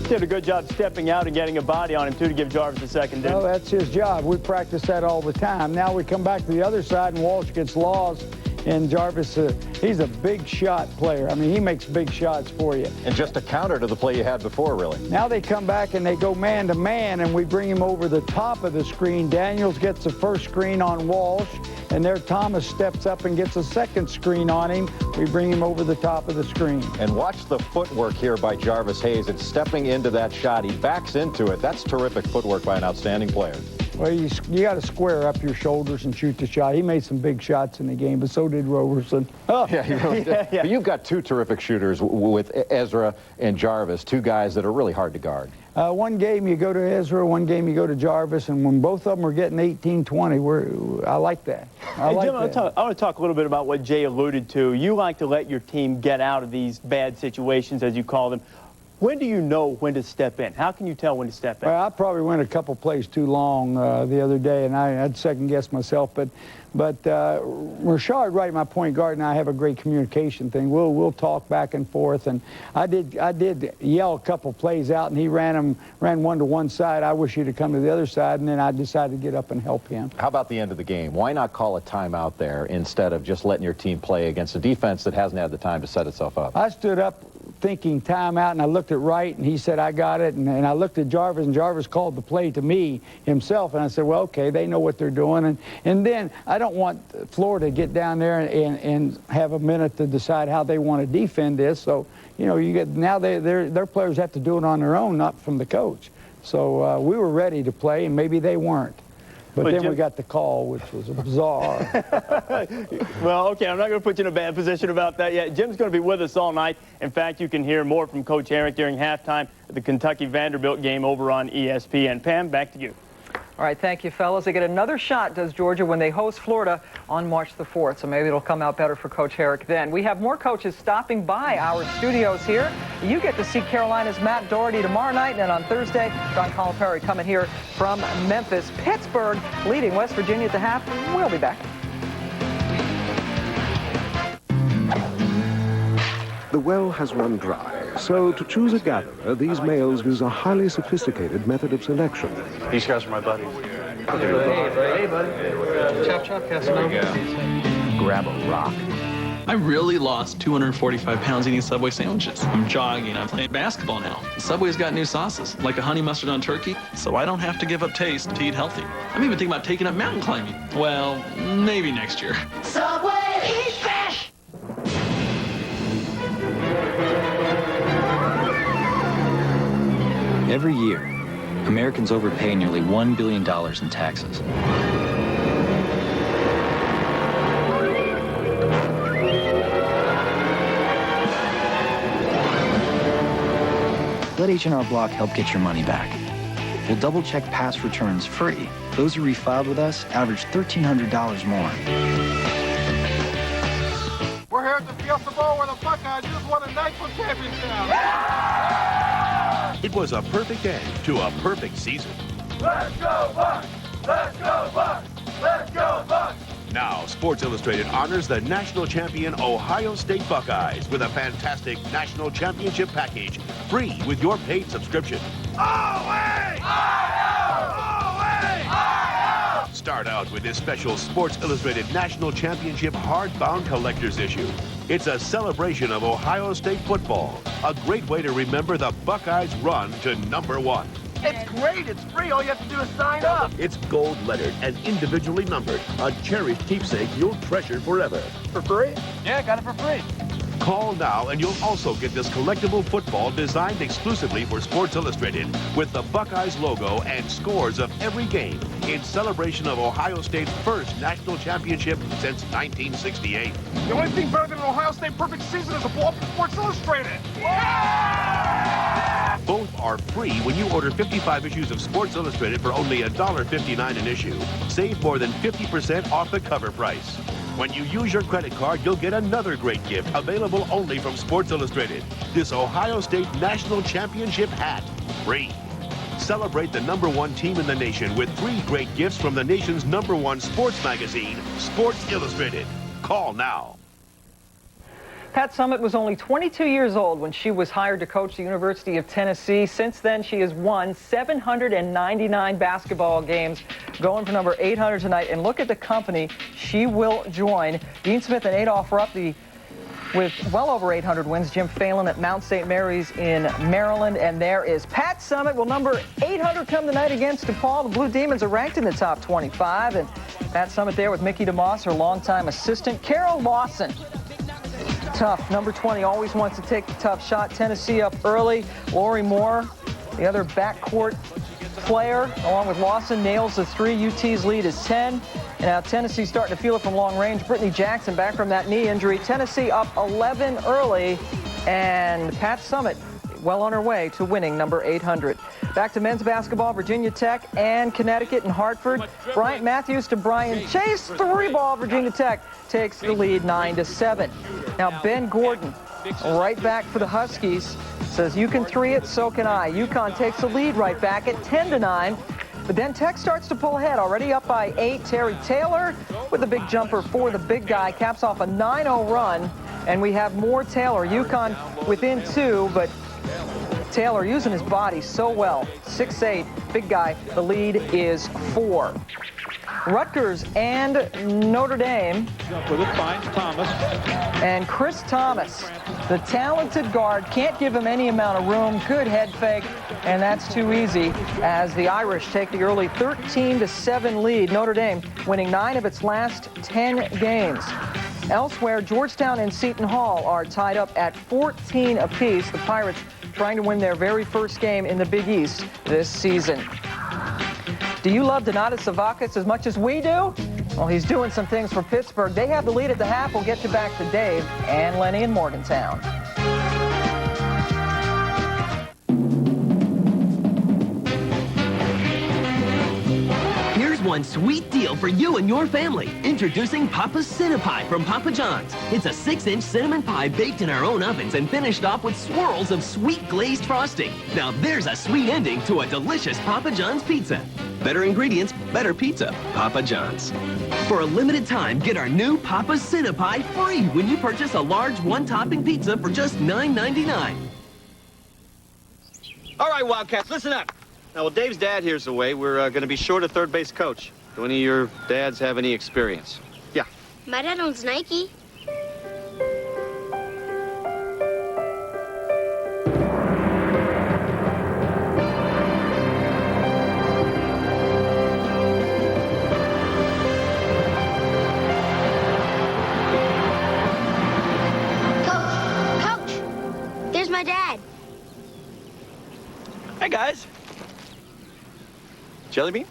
Did a good job stepping out and getting a body on him, too, to give Jarvis a second, didn't Well, that's his job. We practice that all the time. Now we come back to the other side, and Walsh gets lost, and Jarvis, he's a big shot player. I mean, he makes big shots for you. And just a counter to the play you had before, really. Now they come back, and they go man-to-man, and we bring him over the top of the screen. Daniels gets the first screen on Walsh, and there Thomas steps up and gets a second screen on him. We bring him over the top of the screen. And watch the footwork here by Jarvis Hayes. And stepping into that shot, he backs into it. That's terrific footwork by an outstanding player. Well, you got to square up your shoulders and shoot the shot. He made some big shots in the game, but so did Roberson. Oh. Yeah, he really did. But you've got 2 terrific shooters with Ezra and Jarvis, 2 guys that are really hard to guard. One game you go to Ezra, one game you go to Jarvis, and when both of them are getting 18, 20, I like that. I like that. I want to talk a little bit about what Jay alluded to. You like to let your team get out of these bad situations, as you call them. When do you know when to step in? How can you tell when to step in? Well, I probably went a couple plays too long the other day, and I'd second-guess myself. But Rashard Wright, my point guard, and I have a great communication thing. We'll talk back and forth, and I did yell a couple plays out, and he ran one to one side. I wish he'd have come to the other side, and then I decided to get up and help him. How about the end of the game? Why not call a timeout there instead of just letting your team play against a defense that hasn't had the time to set itself up? I stood up thinking timeout, and I looked at Wright, and he said, I got it. And I looked at Jarvis, and Jarvis called the play to me himself. And I said, well, okay, they know what they're doing. And then I don't want Florida to get down there and have a minute to decide how they want to defend this. So, you know, now their players have to do it on their own, not from the coach. So we were ready to play, and maybe they weren't. But then we got the call, which was bizarre. Well, okay, I'm not going to put you in a bad position about that yet. Jim's going to be with us all night. In fact, you can hear more from Coach Herrick during halftime at the Kentucky-Vanderbilt game over on ESPN. Pam, back to you. All right, thank you, fellas. They get another shot, does Georgia, when they host Florida on March the 4th. So maybe it'll come out better for Coach Herrick then. We have more coaches stopping by our studios here. You get to see Carolina's Matt Doherty tomorrow night, and on Thursday, John Calipari coming here from Memphis. Pittsburgh leading West Virginia at the half. We'll be back. The well has run dry, so to choose a gatherer, these males use a highly sophisticated method of selection. These guys are my buddies. Hey, buddy. Chop, chop, Casanova. Grab a rock. I really lost 245 pounds eating Subway sandwiches. I'm jogging, I'm playing basketball now. Subway's got new sauces, like a honey mustard on turkey, so I don't have to give up taste to eat healthy. I'm even thinking about taking up mountain climbing. Well, maybe next year. Subway, eat fresh! Every year, Americans overpay nearly $1 billion in taxes. Let H&R Block help get your money back. We'll double-check past returns free. Those who refiled with us average $1,300 more. We're here at the Fiesta Bowl where the Buckeyes just won a national championship. It was a perfect end to a perfect season. Let's go Bucks! Let's go Bucks! Let's go Bucks! Now, Sports Illustrated honors the national champion Ohio State Buckeyes with a fantastic national championship package, free with your paid subscription. Start out with this special Sports Illustrated National Championship hardbound collector's issue. It's a celebration of Ohio State football, a great way to remember the Buckeyes' run to #1. It's great. It's free. All you have to do is sign up. It's gold-lettered and individually numbered, a cherished keepsake you'll treasure forever. For free? Yeah, got it for free. Call now and you'll also get this collectible football designed exclusively for Sports Illustrated with the Buckeyes logo and scores of every game in celebration of Ohio State's first national championship since 1968. The only thing better than an Ohio State perfect season is a ball from Sports Illustrated. Yeah! Both are free when you order 55 issues of Sports Illustrated for only $1.59 an issue. Save more than 50% off the cover price. When you use your credit card, you'll get another great gift available only from Sports Illustrated. This Ohio State National Championship hat, free. Celebrate the #1 team in the nation with 3 great gifts from the nation's #1 sports magazine, Sports Illustrated. Call now. Pat Summitt was only 22 years old when she was hired to coach the University of Tennessee. Since then, she has won 799 basketball games, going for number 800 tonight. And look at the company she will join. Dean Smith and Adolph Rupp, with well over 800 wins. Jim Phelan at Mount St. Mary's in Maryland. And there is Pat Summitt. Will number 800 come tonight against DePaul? The Blue Demons are ranked in the top 25. And Pat Summitt there with Mickey DeMoss, her longtime assistant. Carol Lawson. Tough. Number 20 always wants to take the tough shot. Tennessee up early. Lori Moore, the other backcourt player, along with Lawson, nails the 3. UT's lead is 10. And now Tennessee starting to feel it from long range. Brittany Jackson back from that knee injury. Tennessee up 11 early. And Pat Summitt well on her way to winning number 800. Back to men's basketball, Virginia Tech and Connecticut and Hartford. Bryant Matthews to Brian Chase. 3-ball, Virginia Tech takes the lead 9-7. Now Ben Gordon, right back for the Huskies, says you can 3 it, so can I. UConn takes the lead right back at 10-9. But then Tech starts to pull ahead, already up by 8. Terry Taylor with a big jumper for the big guy, caps off a 9-0 run. And we have more Taylor. UConn within 2, but Taylor using his body so well. 6'8", big guy. The lead is 4. Rutgers and Notre Dame. With it finds Thomas. And Chris Thomas, the talented guard, can't give him any amount of room. Good head fake, and that's too easy as the Irish take the early 13-7 lead. Notre Dame winning 9 of its last 10 games. Elsewhere, Georgetown and Seton Hall are tied up at 14 apiece. The Pirates trying to win their very first game in the Big East this season. Do you love Donatas Savakis as much as we do? Well, he's doing some things for Pittsburgh. They have the lead at the half. We'll get you back to Dave and Lenny in Morgantown. Here's one sweet deal for you and your family. Introducing Papa's Cinnapie from Papa John's. It's a 6-inch cinnamon pie baked in our own ovens and finished off with swirls of sweet glazed frosting. Now there's a sweet ending to a delicious Papa John's pizza. Better ingredients, better pizza. Papa John's. For a limited time, get our new Papa's Cinnapie free when you purchase a large one-topping pizza for just $9.99. All right, Wildcats, listen up. Now, while Dave's dad here's away, we're going to be short a third base coach. Do any of your dads have any experience? Yeah. My dad owns Nike. Coach, there's my dad. Hey, guys. Jelly bean?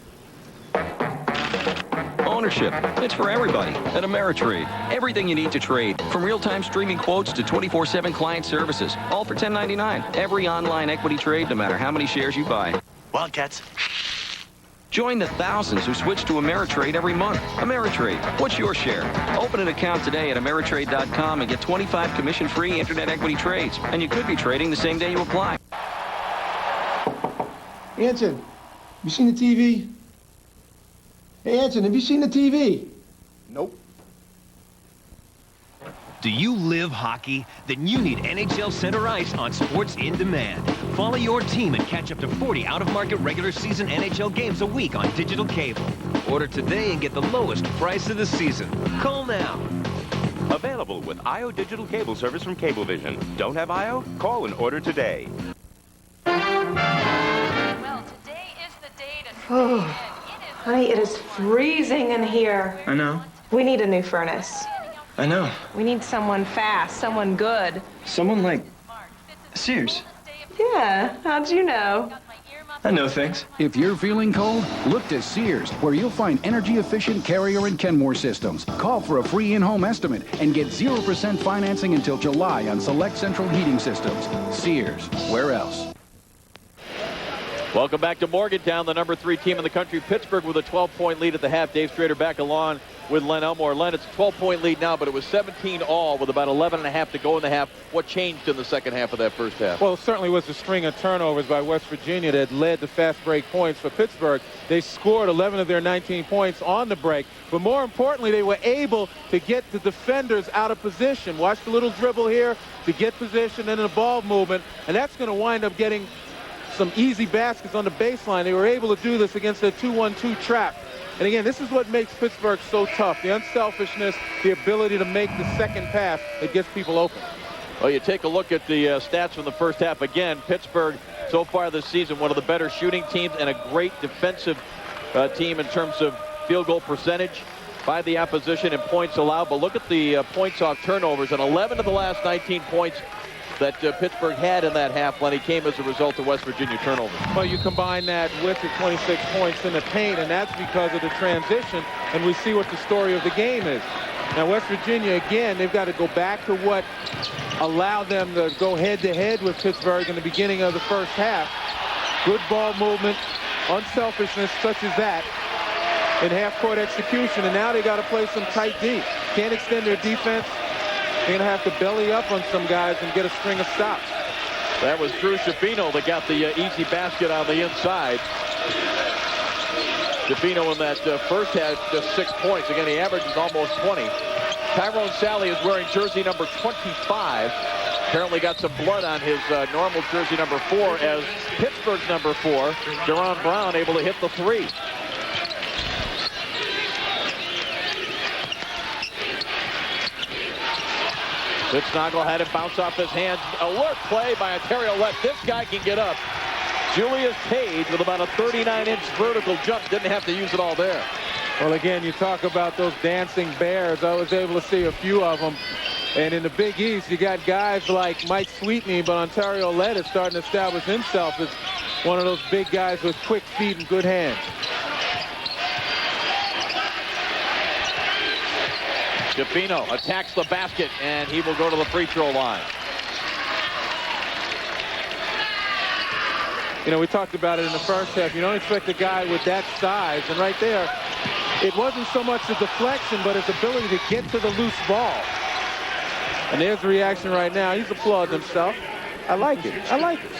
Ownership. It's for everybody at Ameritrade. Everything you need to trade, from real-time streaming quotes to 24/7 client services, all for $10.99. Every online equity trade, no matter how many shares you buy. Wildcats. Join the thousands who switch to Ameritrade every month. Ameritrade. What's your share? Open an account today at Ameritrade.com and get 25 commission-free internet equity trades. And you could be trading the same day you apply. Anson, you seen the TV? Hey, Anson, have you seen the TV? Nope. Do you live hockey? Then you need NHL Center Ice on Sports in Demand. Follow your team and catch up to 40 out-of-market regular season NHL games a week on digital cable. Order today and get the lowest price of the season. Call now. Available with IO Digital Cable Service from Cablevision. Don't have IO? Call and order today. Oh, honey, it is freezing in here. I know. We need a new furnace. I know. We need someone fast, someone good. Someone like Sears. Yeah, how'd you know? I know things. If you're feeling cold, look to Sears, where you'll find energy-efficient Carrier and Kenmore systems. Call for a free in-home estimate and get 0% financing until July on select central heating systems. Sears, where else? Welcome back to Morgantown, the number 3 team in the country. Pittsburgh with a 12-point lead at the half. Dave Strader back along with Len Elmore. Len, it's a 12-point lead now, but it was 17 all with about 11.5 to go in the half. What changed in the second half of that first half? Well, it certainly was the string of turnovers by West Virginia that led to fast break points for Pittsburgh. They scored 11 of their 19 points on the break, but more importantly, they were able to get the defenders out of position. Watch the little dribble here to get position and a ball movement, and that's going to wind up getting some easy baskets on the baseline. They were able to do this against a 2-1-2 trap. And again, this is what makes Pittsburgh so tough. The unselfishness, the ability to make the second pass that gets people open. Well, you take a look at the stats from the first half. Again, Pittsburgh so far this season, one of the better shooting teams and a great defensive team in terms of field goal percentage by the opposition and points allowed. But look at the points off turnovers, and 11 of the last 19 points that Pittsburgh had in that half, Lenny, came as a result of West Virginia turnovers. Well, you combine that with the 26 points in the paint, and that's because of the transition, and we see what the story of the game is. Now, West Virginia, again, they've got to go back to what allowed them to go head-to-head with Pittsburgh in the beginning of the first half. Good ball movement, unselfishness such as that, in half-court execution, and now they got to play some tight D. Can't extend their defense. They're going to have to belly up on some guys and get a string of stops. That was Drew Schiaffino that got the easy basket on the inside. Schiaffino in that first half, just 6 points. Again, he averages almost 20. Tyrone Sally is wearing jersey number 25. Apparently got some blood on his normal jersey number 4 as Pittsburgh's number 4, Deron Brown, able to hit the 3. Pittsnagel had it bounce off his hands. Alert play by Ontario Lett. This guy can get up. Julius Page with about a 39-inch vertical jump. Didn't have to use it all there. Well, again, you talk about those dancing bears. I was able to see a few of them. And in the Big East, you got guys like Mike Sweetney, but Ontario Lett is starting to establish himself as one of those big guys with quick feet and good hands. Shafino attacks the basket, and he will go to the free throw line. You know, we talked about it in the first half. You don't expect a guy with that size. And right there, it wasn't so much the deflection, but his ability to get to the loose ball. And there's the reaction right now. He's applauding himself. I like it. I like it.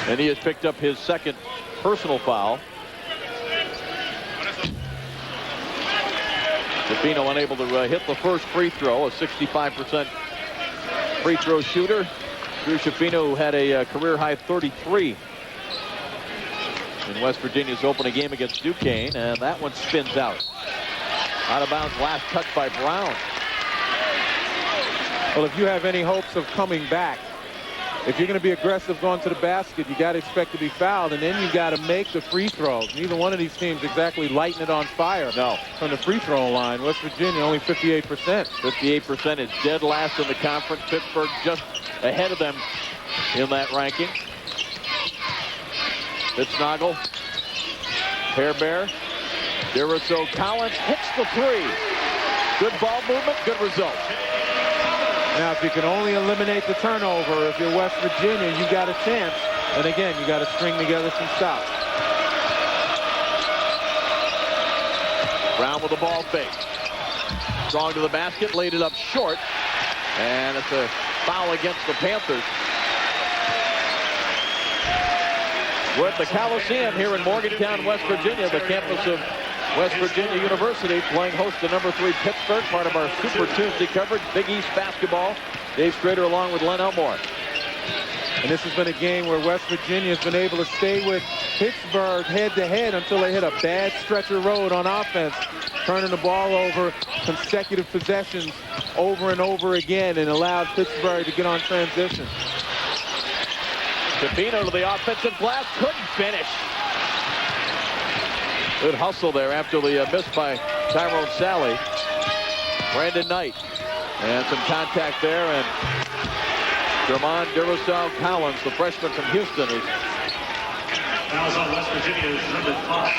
And he has picked up his second personal foul. Shafino unable to hit the first free throw, a 65% free throw shooter. Drew Shafino, who had a career-high 33 in West Virginia's opening game against Duquesne, and that one spins out. Out of bounds, last touch by Brown. Well, if you have any hopes of coming back, if you're going to be aggressive going to the basket, you got to expect to be fouled, and then you got to make the free throws. Neither one of these teams exactly lighting it on fire. No. From the free throw line. West Virginia only 58%. 58% is dead last in the conference. Pittsburgh just ahead of them in that ranking. Pittsnagel, Hair Bear, Deriso Collins hits the three. Good ball movement, good result. Now, if you can only eliminate the turnover, if you're West Virginia, you got a chance. And again, you got to string together some stops. Brown with the ball fake. Strong to the basket, laid it up short. And it's a foul against the Panthers. We're at the Coliseum here in Morgantown, West Virginia, the campus of West Virginia University, playing host to number 3 Pittsburgh, part of our Super Tuesday coverage. Big East basketball. Dave Strader along with Len Elmore. And this has been a game where West Virginia has been able to stay with Pittsburgh head-to-head until they hit a bad stretch of road on offense, turning the ball over consecutive possessions over and over again, and allowed Pittsburgh to get on transition. Shafino to the offensive glass, couldn't finish. Good hustle there after the miss by Tyrone Sally. Brandon Knight. And some contact there, and Jermon Deriso Collins, the freshman from Houston, is fouls on West Virginia's number 5.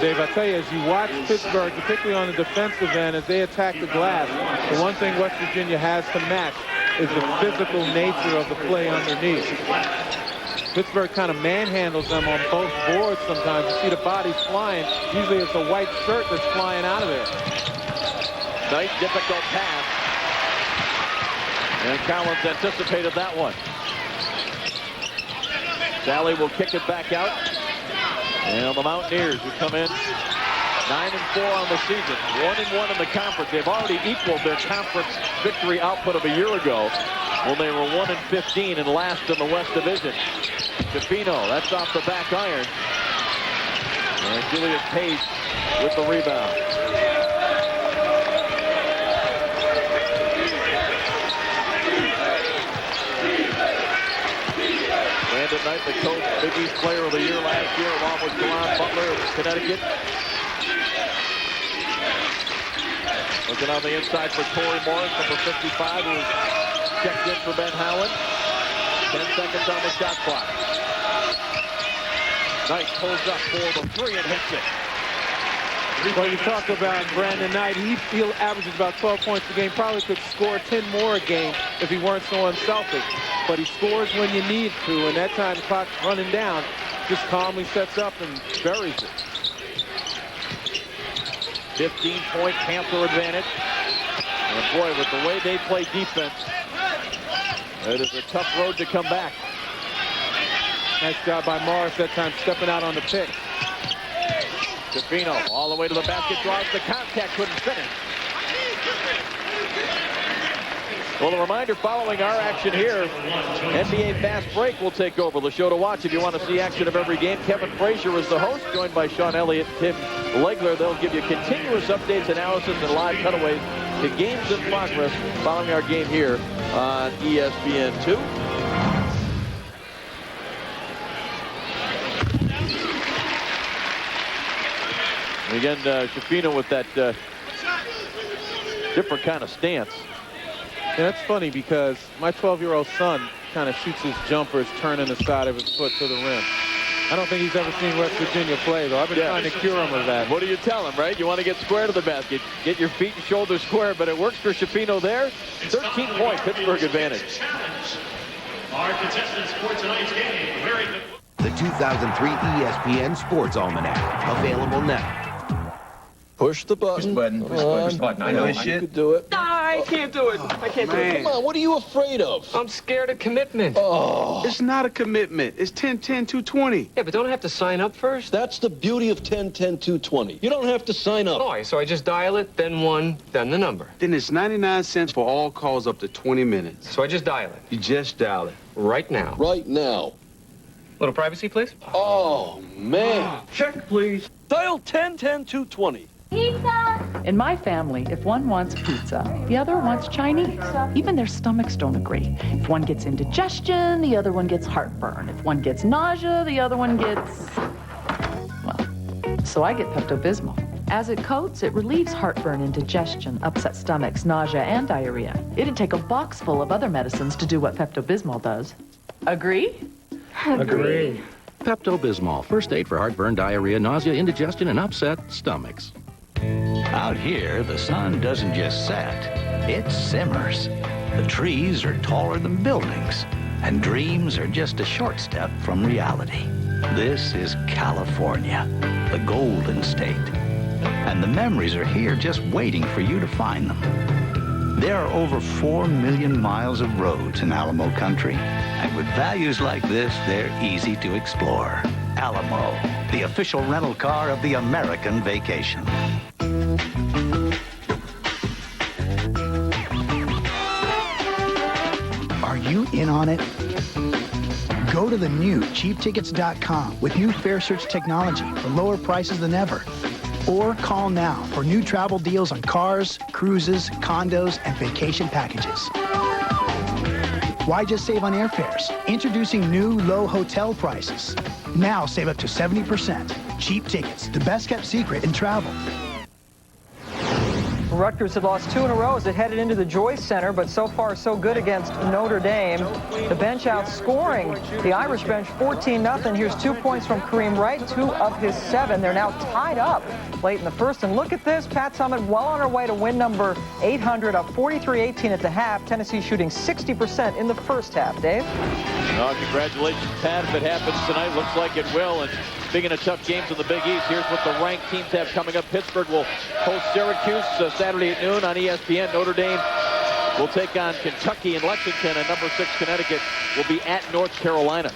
Dave, I tell you, as you watch Pittsburgh, particularly on the defensive end, as they attack the glass, the one thing West Virginia has to match is the physical nature of the play underneath. Pittsburgh kind of manhandles them on both boards sometimes. You see the bodies flying. Usually it's a white shirt that's flying out of there. Nice, difficult pass. And Collins anticipated that one. Sally will kick it back out. And the Mountaineers, who come in 9-4 on the season, 1-1 in the conference. They've already equaled their conference victory output of a year ago when they were 1-15 and last in the West Division. Shafino, that's off the back iron. And Julius Page with the rebound. Brandon Knight, the coach, Big East Player of the Year last year, along with Ron Butler of Connecticut. Looking on the inside for Torrey Morris, number 55, who checked in for Ben Howland. 10 seconds on the shot clock. Knight pulls up for the three and hits it. Well, you talk about Brandon Knight. He averages about 12 points a game. Probably could score 10 more a game if he weren't so unselfish. But he scores when you need to, and that time the clock's running down, just calmly sets up and buries it. 15-point Panther advantage. And boy, with the way they play defense, it is a tough road to come back. Nice job by Morris that time, stepping out on the pick. Shafino all the way to the basket, draws the contact, couldn't finish. Well, a reminder, following our action here, NBA Fast Break will take over the show to watch. If you want to see action of every game, Kevin Frazier is the host, joined by Sean Elliott, Tim Legler. They'll give you continuous updates, analysis, and live cutaways to Games in Progress following our game here on ESPN2. And again, Shafino with that different kind of stance. And that's funny because my 12-year-old son kind of shoots his jumpers turning the side of his foot to the rim. I don't think he's ever seen West Virginia play, though. I've been trying to cure him of that. What do you tell him, right? You want to get square to the basket. Get your feet and shoulders square, but it works for Shafino there. 13-point Pittsburgh advantage. Our contestants for tonight's game. The 2003 ESPN Sports Almanac. Available now. Push the button. Push the button. I know this shit. You could do it. I can't do it. I can't do it. Come on, what are you afraid of? I'm scared of commitment. Oh. It's not a commitment. It's 10-10-220. Yeah, but don't I have to sign up first? That's the beauty of 10-10-220. You don't have to sign up. Oh, so I just dial it, then one, then the number. Then it's 99 cents for all calls up to 20 minutes. So I just dial it. You just dial it. Right now. Right now. Little privacy, please. Oh, man. Check, please. Dial 10-10-220. Pizza! In my family, if one wants pizza, the other wants Chinese. Even their stomachs don't agree. If one gets indigestion, the other one gets heartburn. If one gets nausea, the other one gets... well, so I get Pepto-Bismol. As it coats, it relieves heartburn, indigestion, upset stomachs, nausea, and diarrhea. It'd take a box full of other medicines to do what Pepto-Bismol does. Agree? Agree. Pepto-Bismol, first aid for heartburn, diarrhea, nausea, indigestion, and upset stomachs. Out here, the sun doesn't just set, it simmers. The trees are taller than buildings, and dreams are just a short step from reality. This is California, the Golden State. And the memories are here just waiting for you to find them. There are over 4 million miles of roads in Alamo Country. And with values like this, they're easy to explore. Alamo, the official rental car of the American vacation. Are you in on it? Go to the new cheaptickets.com with new fare search technology for lower prices than ever. Or call now for new travel deals on cars, cruises, condos, and vacation packages. Why just save on airfares? Introducing new low hotel prices. Now save up to 70%. Cheap Tickets, the best kept secret in travel. Rutgers had lost 2 in a row as it headed into the Joyce Center, but so far so good against Notre Dame. The bench outscoring the Irish bench 14-0. Here's 2 points from Kareem Wright, 2 of his 7. They're now tied up late in the first. And look at this, Pat Summitt well on her way to win number 800, up 43-18 at the half. Tennessee shooting 60% in the first half. Dave? Oh, congratulations, Pat. If it happens tonight, looks like it will. And speaking of tough games in the Big East, here's what the ranked teams have coming up. Pittsburgh will host Syracuse Saturday at noon on ESPN. Notre Dame will take on Kentucky and Lexington, and number 6 Connecticut will be at North Carolina.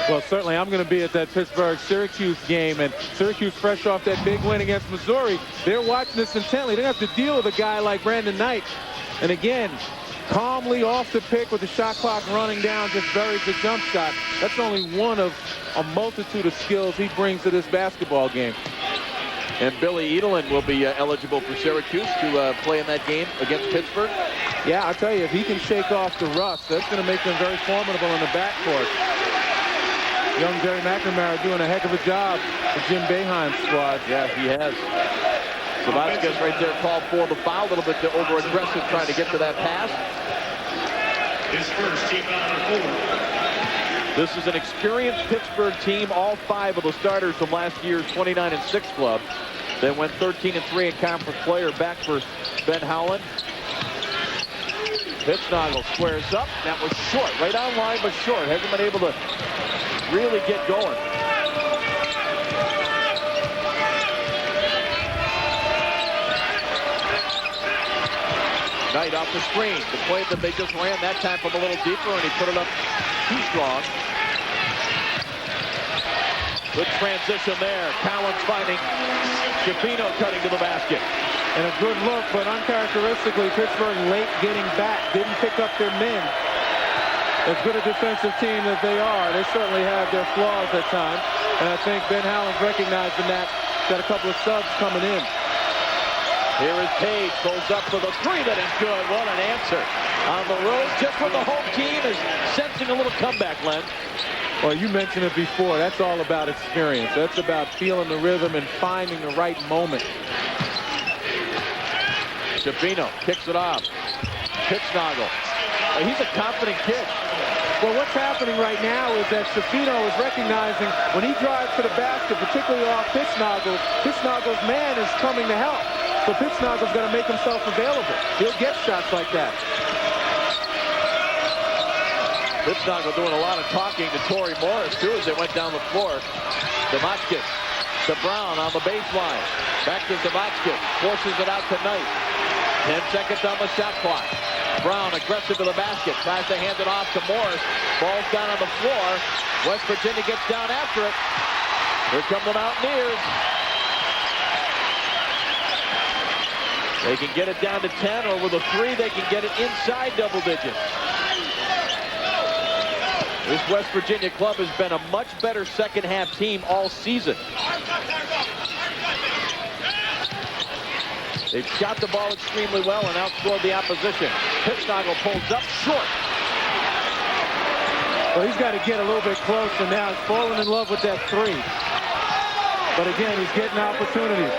Well, certainly I'm going to be at that Pittsburgh-Syracuse game, and Syracuse fresh off that big win against Missouri. They're watching this intently. They don't have to deal with a guy like Brandon Knight. And again, calmly off the pick with the shot clock running down, just buries the jump shot. That's only one of a multitude of skills he brings to this basketball game. And Billy Edelin will be eligible for Syracuse to play in that game against Pittsburgh. Yeah, I'll tell you, if he can shake off the rust, that's going to make them very formidable in the backcourt. Young Jerry McNamara doing a heck of a job with Jim Boeheim's squad. Yeah, he has. Sabatskas right there called for the foul, a little bit over-aggressive trying to get to that pass. His first team out of 4. This is an experienced Pittsburgh team. All 5 of the starters from last year's 29-6 club. They went 13-3 in conference player. Back for Ben Howland. Pittsnoggle squares up. That was short. Right on line, but short. Hasn't been able to really get going. Knight off the screen. The play that they just ran that time from a little deeper, and he put it up too strong. Good transition there. Collins finding Shafino cutting to the basket. And a good look, but uncharacteristically, Pittsburgh late getting back. Didn't pick up their men. As good a defensive team as they are, they certainly have their flaws at times. And I think Ben Howland's recognizing that. Got a couple of subs coming in. Here is Page, goes up for the three, that is good. What an answer on the road, just when the home team is sensing a little comeback, Len. Well, you mentioned it before. That's all about experience. That's about feeling the rhythm and finding the right moment. Shafino kicks it off. Pittsnoggle. He's a confident kid. Well, what's happening right now is that Shafino is recognizing when he drives to the basket, particularly off Pittsnoggle, Pittsnoggle's man is coming to help. So Pittsnoggle's going to make himself available. He'll get shots like that. Pittsnoggle doing a lot of talking to Torrey Morris, too, as they went down the floor. Zamatskis to Brown on the baseline. Back to Zamatskis. Forces it out to Knight. 10 seconds on the shot clock. Brown aggressive to the basket. Tries to hand it off to Morris. Ball's down on the floor. West Virginia gets down after it. Here come the Mountaineers. They can get it down to 10, or with a three, they can get it inside double digits. This West Virginia club has been a much better second half team all season. They've shot the ball extremely well and outscored the opposition. Pittsnoggle pulls up short. Well, he's got to get a little bit closer now. He's falling in love with that three. But again, he's getting opportunities.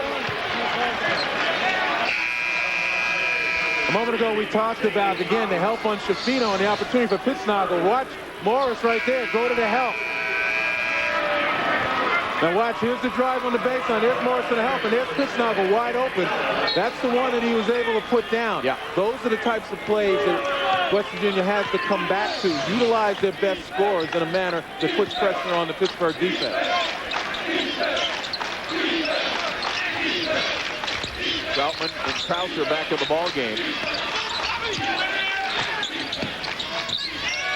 A moment ago, we talked about, again, the help on Shafino and the opportunity for Pittsnoggle. Watch Morris right there go to the help. Now watch, here's the drive on the baseline. There's Morris to the help, and there's Pittsnoggle wide open. That's the one that he was able to put down. Yeah. Those are the types of plays that West Virginia has to come back to. Utilize their best scorers in a manner that puts pressure on the Pittsburgh defense. Troutman and Croucher back in the ball game.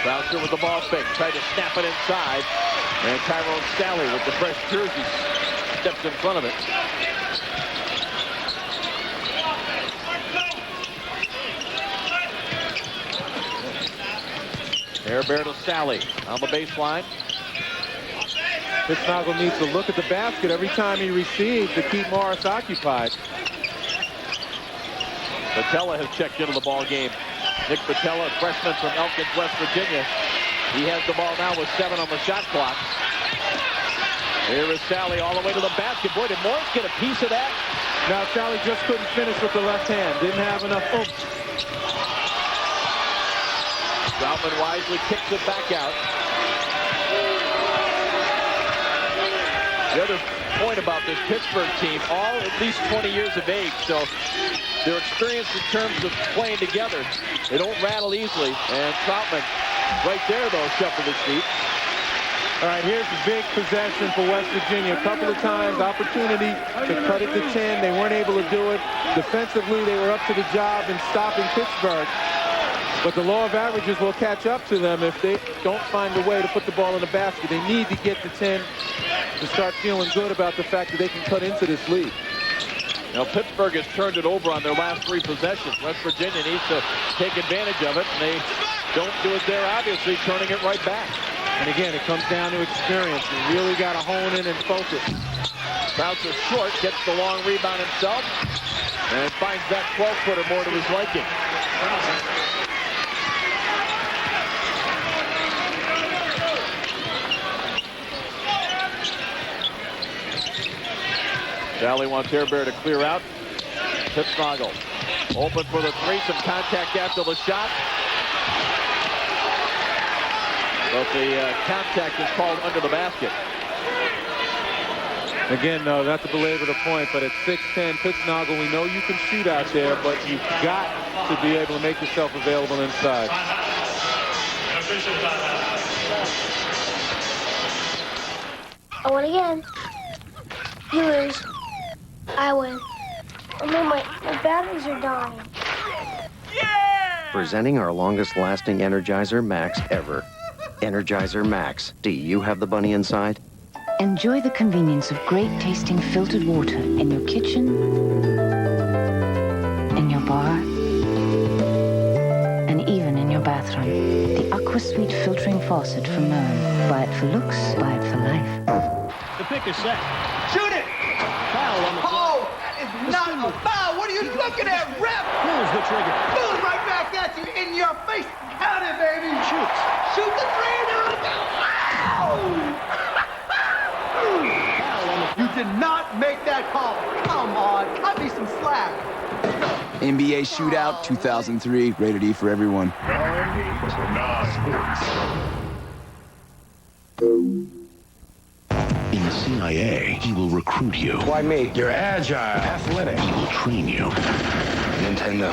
Croucher with the ball fake, tried to snap it inside. And Tyrone Staley with the fresh jersey steps in front of it. Bear to Staley on the baseline. Pittsnoggle needs to look at the basket every time he receives to keep Morris occupied. Patella has checked into the ball game. Nick Patella, freshman from Elkins, West Virginia. He has the ball now with 7 on the shot clock. Here is Sally all the way to the basket. Boy, did Morris get a piece of that? Now, Sally just couldn't finish with the left hand. Didn't have enough oomph. Troutman wisely kicks it back out. The other point about this Pittsburgh team, all at least 20 years of age, so they're experienced in terms of playing together. They don't rattle easily, and Troutman right there, though, shuffled his feet. All right, here's a big possession for West Virginia. A couple of times, opportunity to cut it to 10. They weren't able to do it. Defensively, they were up to the job in stopping Pittsburgh. But the law of averages will catch up to them if they don't find a way to put the ball in the basket. They need to get to 10 to start feeling good about the fact that they can cut into this lead. Now, Pittsburgh has turned it over on their last 3 possessions. West Virginia needs to take advantage of it, and they don't do it there, obviously, turning it right back. And again, it comes down to experience. You really got to hone in and focus. Croucher short, gets the long rebound himself, and finds that 12-footer more to his liking. Sally wants Hairbear to clear out. Pittsnoggle open for the 3, some contact after the shot. But the contact is called under the basket. Again, no, not to belabor the point, but at 6'10", Pittsnoggle, we know you can shoot out there, but you've got to be able to make yourself available inside. I win again. You lose. I win. Oh no, my batteries are dying. Presenting our longest-lasting Energizer Max ever. Energizer Max. Do you have the bunny inside? Enjoy the convenience of great-tasting filtered water in your kitchen, in your bar, and even in your bathroom. The AquaSuite filtering faucet from Moen. Buy it for looks, buy it for life. The pick is set. Shoot it! Foul on the play. Oh, that is not a foul. What are you you looking at, ref? Pulls the trigger. Boom, right back at you, in your face. Count it, baby. Shoots. Shoot the three, there we go. You did not make that call. Come on, cut me some slack. NBA Shootout 2003, rated E for everyone. In the CIA, he will recruit you. Why me? You're agile, athletic. He will train you. Nintendo.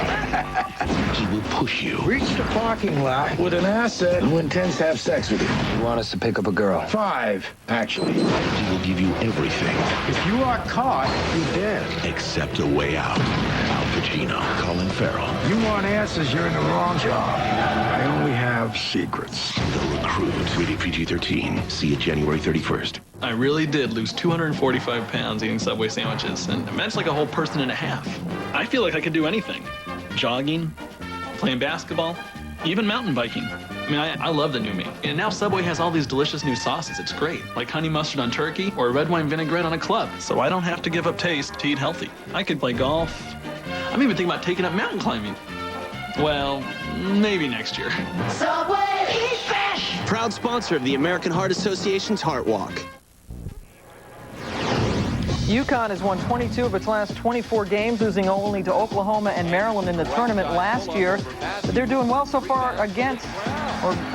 He will push you. Reach the parking lot with an asset who intends to have sex with you. You want us to pick up a girl? 5, actually. He will give you everything. If you are caught, you're dead. Except a way out. Al Pacino, Colin Farrell. You want answers, you're in the wrong job. I only have secrets. The Recruit. Rated PG-13. See it January 31st. I really did lose 245 pounds eating Subway sandwiches, and that's like a whole person and a half. I feel like I could do anything. Jogging, playing basketball, even mountain biking. I mean, I love the new me. And now Subway has all these delicious new sauces. It's great, like honey mustard on turkey or red wine vinaigrette on a club. So I don't have to give up taste to eat healthy. I could play golf. I'm even thinking about taking up mountain climbing. Well, maybe next year. Subway, eat fresh. Proud sponsor of the American Heart Association's Heart Walk. UConn has won 22 of its last 24 games, losing only to Oklahoma and Maryland in the tournament last year. But they're doing well so far against,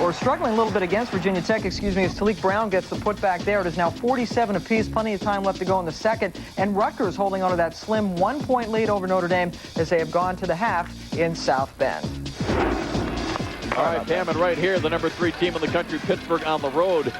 or struggling a little bit against Virginia Tech, as Talik Brown gets the putback there. It is now 47 apiece, plenty of time left to go in the second. And Rutgers holding on to that slim 1-point lead over Notre Dame as they have gone to the half in South Bend. All right, Hammond right here, the number 3 team in the country, Pittsburgh on the road,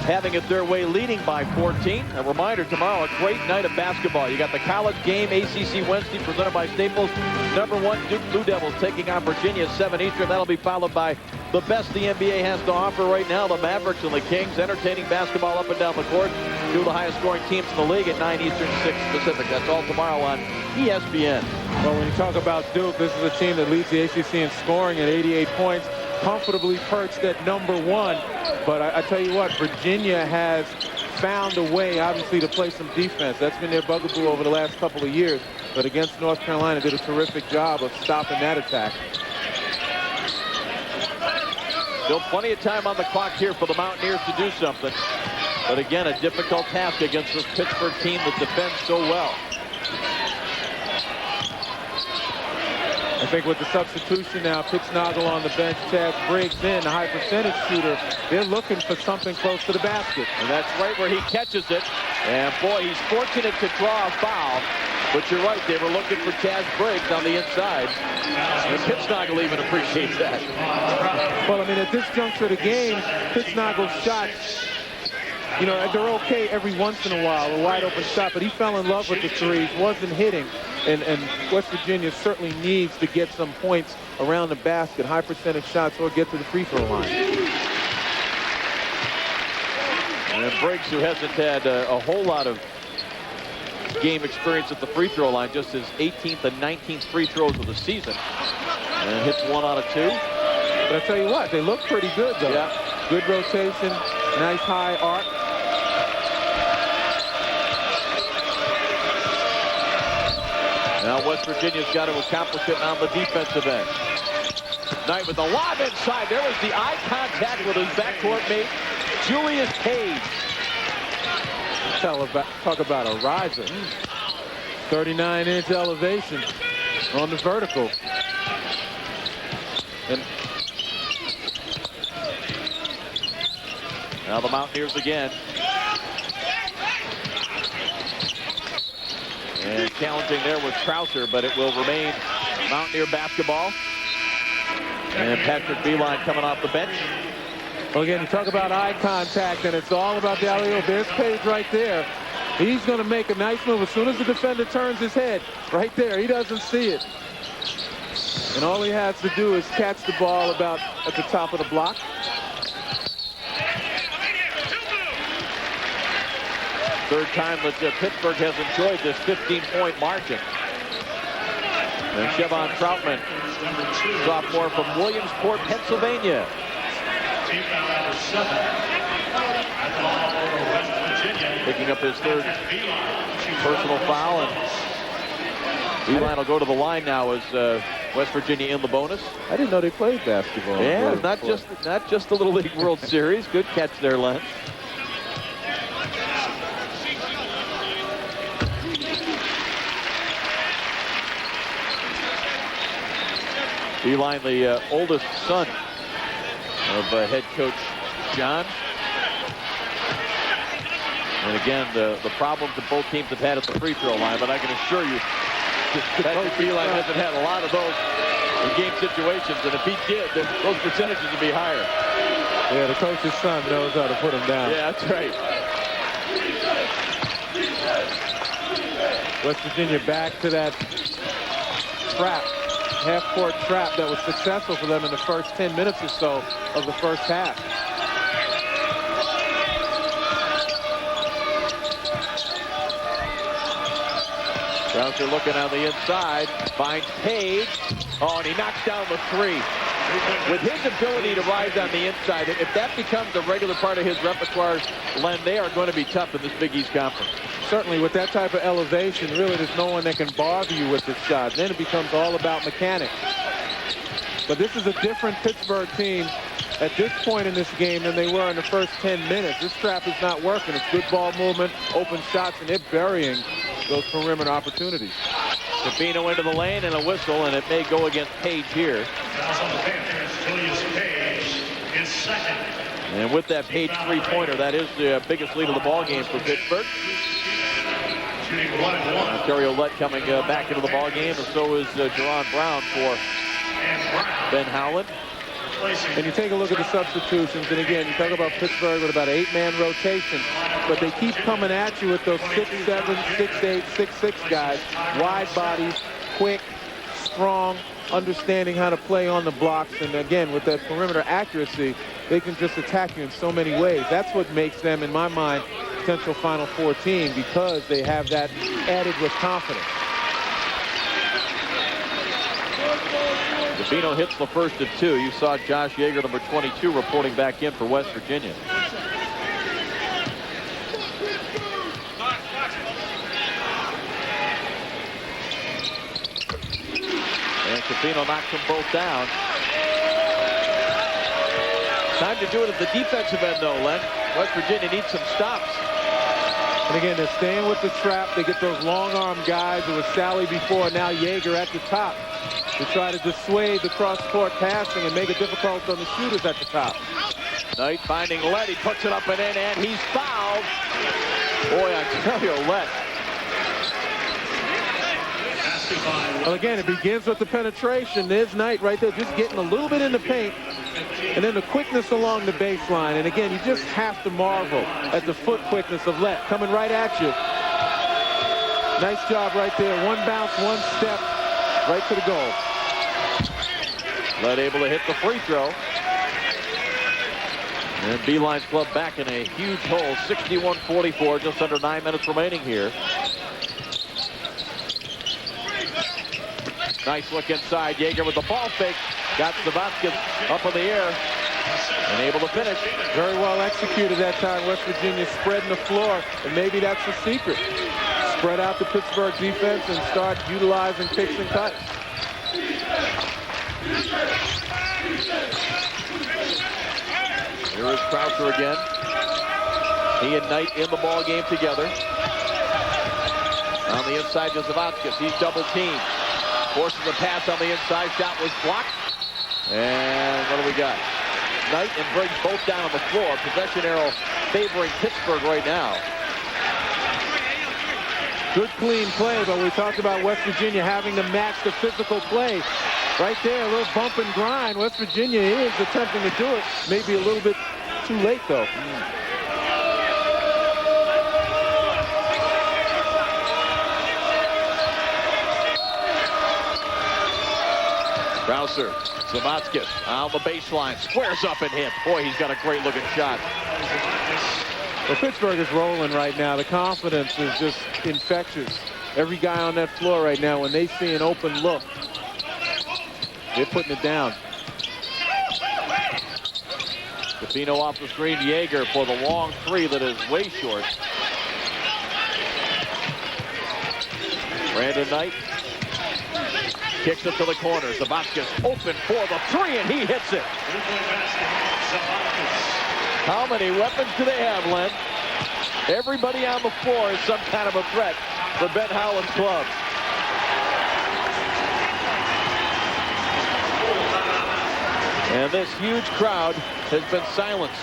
having it their way, leading by 14. A reminder, tomorrow, a great night of basketball. You got the college game, ACC Wednesday, presented by Staples. Number 1, Duke Blue Devils taking on Virginia, 7 Eastern. That'll be followed by the best the NBA has to offer right now, the Mavericks and the Kings. Entertaining basketball up and down the court. 2 of the highest scoring teams in the league at 9 Eastern, 6 Pacific. That's all tomorrow on ESPN. Well, when you talk about Duke, this is a team that leads the ACC in scoring at 88 points. Comfortably perched at number 1. But I tell you what, Virginia has found a way, obviously, to play some defense. That's been their bugaboo over the last couple of years. But against North Carolina, did a terrific job of stopping that attack. Still plenty of time on the clock here for the Mountaineers to do something. But again, a difficult task against this Pittsburgh team that defends so well. I think with the substitution now, Pittsnoggle on the bench, Chad Briggs in, the high percentage shooter. They're looking for something close to the basket. And that's right where he catches it. And boy, he's fortunate to draw a foul. But you're right, they were looking for Chad Briggs on the inside. And Pittsnoggle even appreciates that. Well, I mean, at this juncture of the game, Pittsnoggle's shots, you know, they're okay every once in a while, a wide open shot, but he fell in love with the threes, wasn't hitting. And West Virginia certainly needs to get some points around the basket, high percentage shots, or get to the free throw line. And Briggs, who hasn't had a whole lot of game experience at the free throw line, just his 18th and 19th free throws of the season. And hits 1 out of 2. But I tell you what, they look pretty good, though. Yeah. Good rotation, nice high arc. Now West Virginia's got to accomplish it on the defensive end. Knight with the lob inside. There was the eye contact with his backcourt mate, Julius Page. Talk about a riser. 39-inch elevation on the vertical. And now the Mountaineers again. And challenging there was Trouser, but it will remain Mountaineer basketball. And Patrick Beeline coming off the bench. Well, again, you talk about eye contact, and it's all about the alley-oop. There's Page right there. He's going to make a nice move as soon as the defender turns his head. Right there, he doesn't see it. And all he has to do is catch the ball about at the top of the block. Third time that Pittsburgh has enjoyed this 15-point margin. And Chevon Troutman, sophomore from Williamsport, Pennsylvania. Picking up his third personal foul, and Beeline will go to the line now as West Virginia in the bonus. I didn't know they played basketball. Yeah, not just the Little League World Series. Good catch there, Len. Beeline, the oldest son of head coach John. And again, the problems that both teams have had at the free throw line, but I can assure you Patrick Beeline hasn't had a lot of those in game situations, and if he did, then those percentages would be higher. Yeah, the coach's son knows how to put him down. Yeah, that's right. West Virginia back to that trap, half-court trap that was successful for them in the first 10 minutes or so of the first half. Krauser looking on the inside, finds Page. Oh, and he knocks down the three. With his ability to rise on the inside, if that becomes a regular part of his repertoire, Len, they are going to be tough in this Big East Conference. Certainly, with that type of elevation, really there's no one that can bother you with this shot. Then it becomes all about mechanics. But this is a different Pittsburgh team at this point in this game than they were in the first 10 minutes. This trap is not working. It's good ball movement, open shots, and they're burying those perimeter opportunities. Capino into the lane and a whistle, and it may go against Page here. And with that Page three-pointer, that is the biggest lead of the ball game for Pittsburgh. Ontario Lett coming back into the ball game, and so is Jerron Brown for Ben Howland. And you take a look at the substitutions, and again, you talk about Pittsburgh with about an 8-man rotation, but they keep coming at you with those 6'7", 6'8", 6'6" guys, wide bodies, quick, strong, understanding how to play on the blocks, and again, with that perimeter accuracy, they can just attack you in so many ways. That's what makes them, in my mind, potential Final Four team, because they have that added with confidence. Capino hits the first of two. You saw Josh Yeager, number 22, reporting back in for West Virginia. And Capino knocks them both down. Time to do it at the defensive end, though, Len. West Virginia needs some stops. And again, they're staying with the trap. They get those long-arm guys. It was Sally before, now Yeager at the top to try to dissuade the cross-court passing and make it difficult on the shooters at the top. Knight finding Lett. He puts it up and in, and he's fouled. Boy, Ontario Lett. Well, again, it begins with the penetration. There's Knight right there, just getting a little bit in the paint. And then the quickness along the baseline. And again, you just have to marvel at the foot quickness of Lett coming right at you. Nice job right there. One bounce, one step, right to the goal. Lett able to hit the free throw. And Beeline's club back in a huge hole, 61-44, just under 9 minutes remaining here. Nice look inside. Yeager with the ball fake. Got Savatskis up in the air and able to finish. Very well executed that time. West Virginia spreading the floor, and maybe that's the secret. Spread out the Pittsburgh defense and start utilizing picks and cuts. Here is Krauser again. He and Knight in the ball game together. On the inside to Savatskis. He's double teamed. Forces a pass on the inside. Shot was blocked. And what do we got? Knight and Briggs both down on the floor. Possession arrow favoring Pittsburgh right now. Good clean play, but we talked about West Virginia having to match the physical play. Right there, a little bump and grind. West Virginia is attempting to do it. Maybe a little bit too late, though. Krauser, Savatskis on the baseline, squares up and hit. Boy, he's got a great looking shot. Well, Pittsburgh is rolling right now. The confidence is just infectious. Every guy on that floor right now, when they see an open look, they're putting it down. Capino off the screen, Yeager for the long three that is way short. Brandon Knight Kicks it to the corner. Zavatskis open for the three, and he hits it. How many weapons do they have, Len? Everybody on the floor is some kind of a threat for Ben Howland's club. And this huge crowd has been silenced.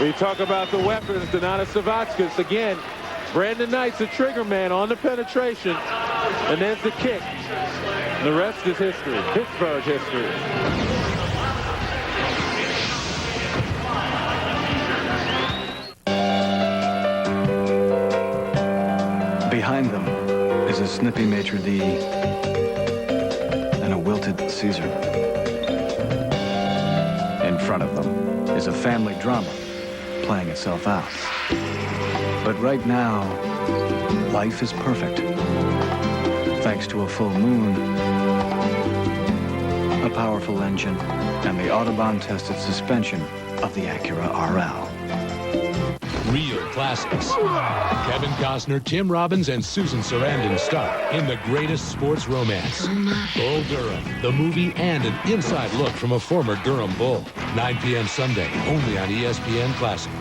We talk about the weapons, Donatas Zavatskis. Again, Brandon Knight's a trigger man on the penetration. And there's the kick. The rest is history. Pittsburgh history. Behind them is a snippy maitre d' and a wilted Caesar. In front of them is a family drama playing itself out. But right now, life is perfect. Thanks to a full moon, a powerful engine, and the Autobahn-tested suspension of the Acura RL. Real classics. Kevin Costner, Tim Robbins, and Susan Sarandon star in the greatest sports romance. Bull Durham, the movie, and an inside look from a former Durham Bull. 9 p.m. Sunday, only on ESPN Classic.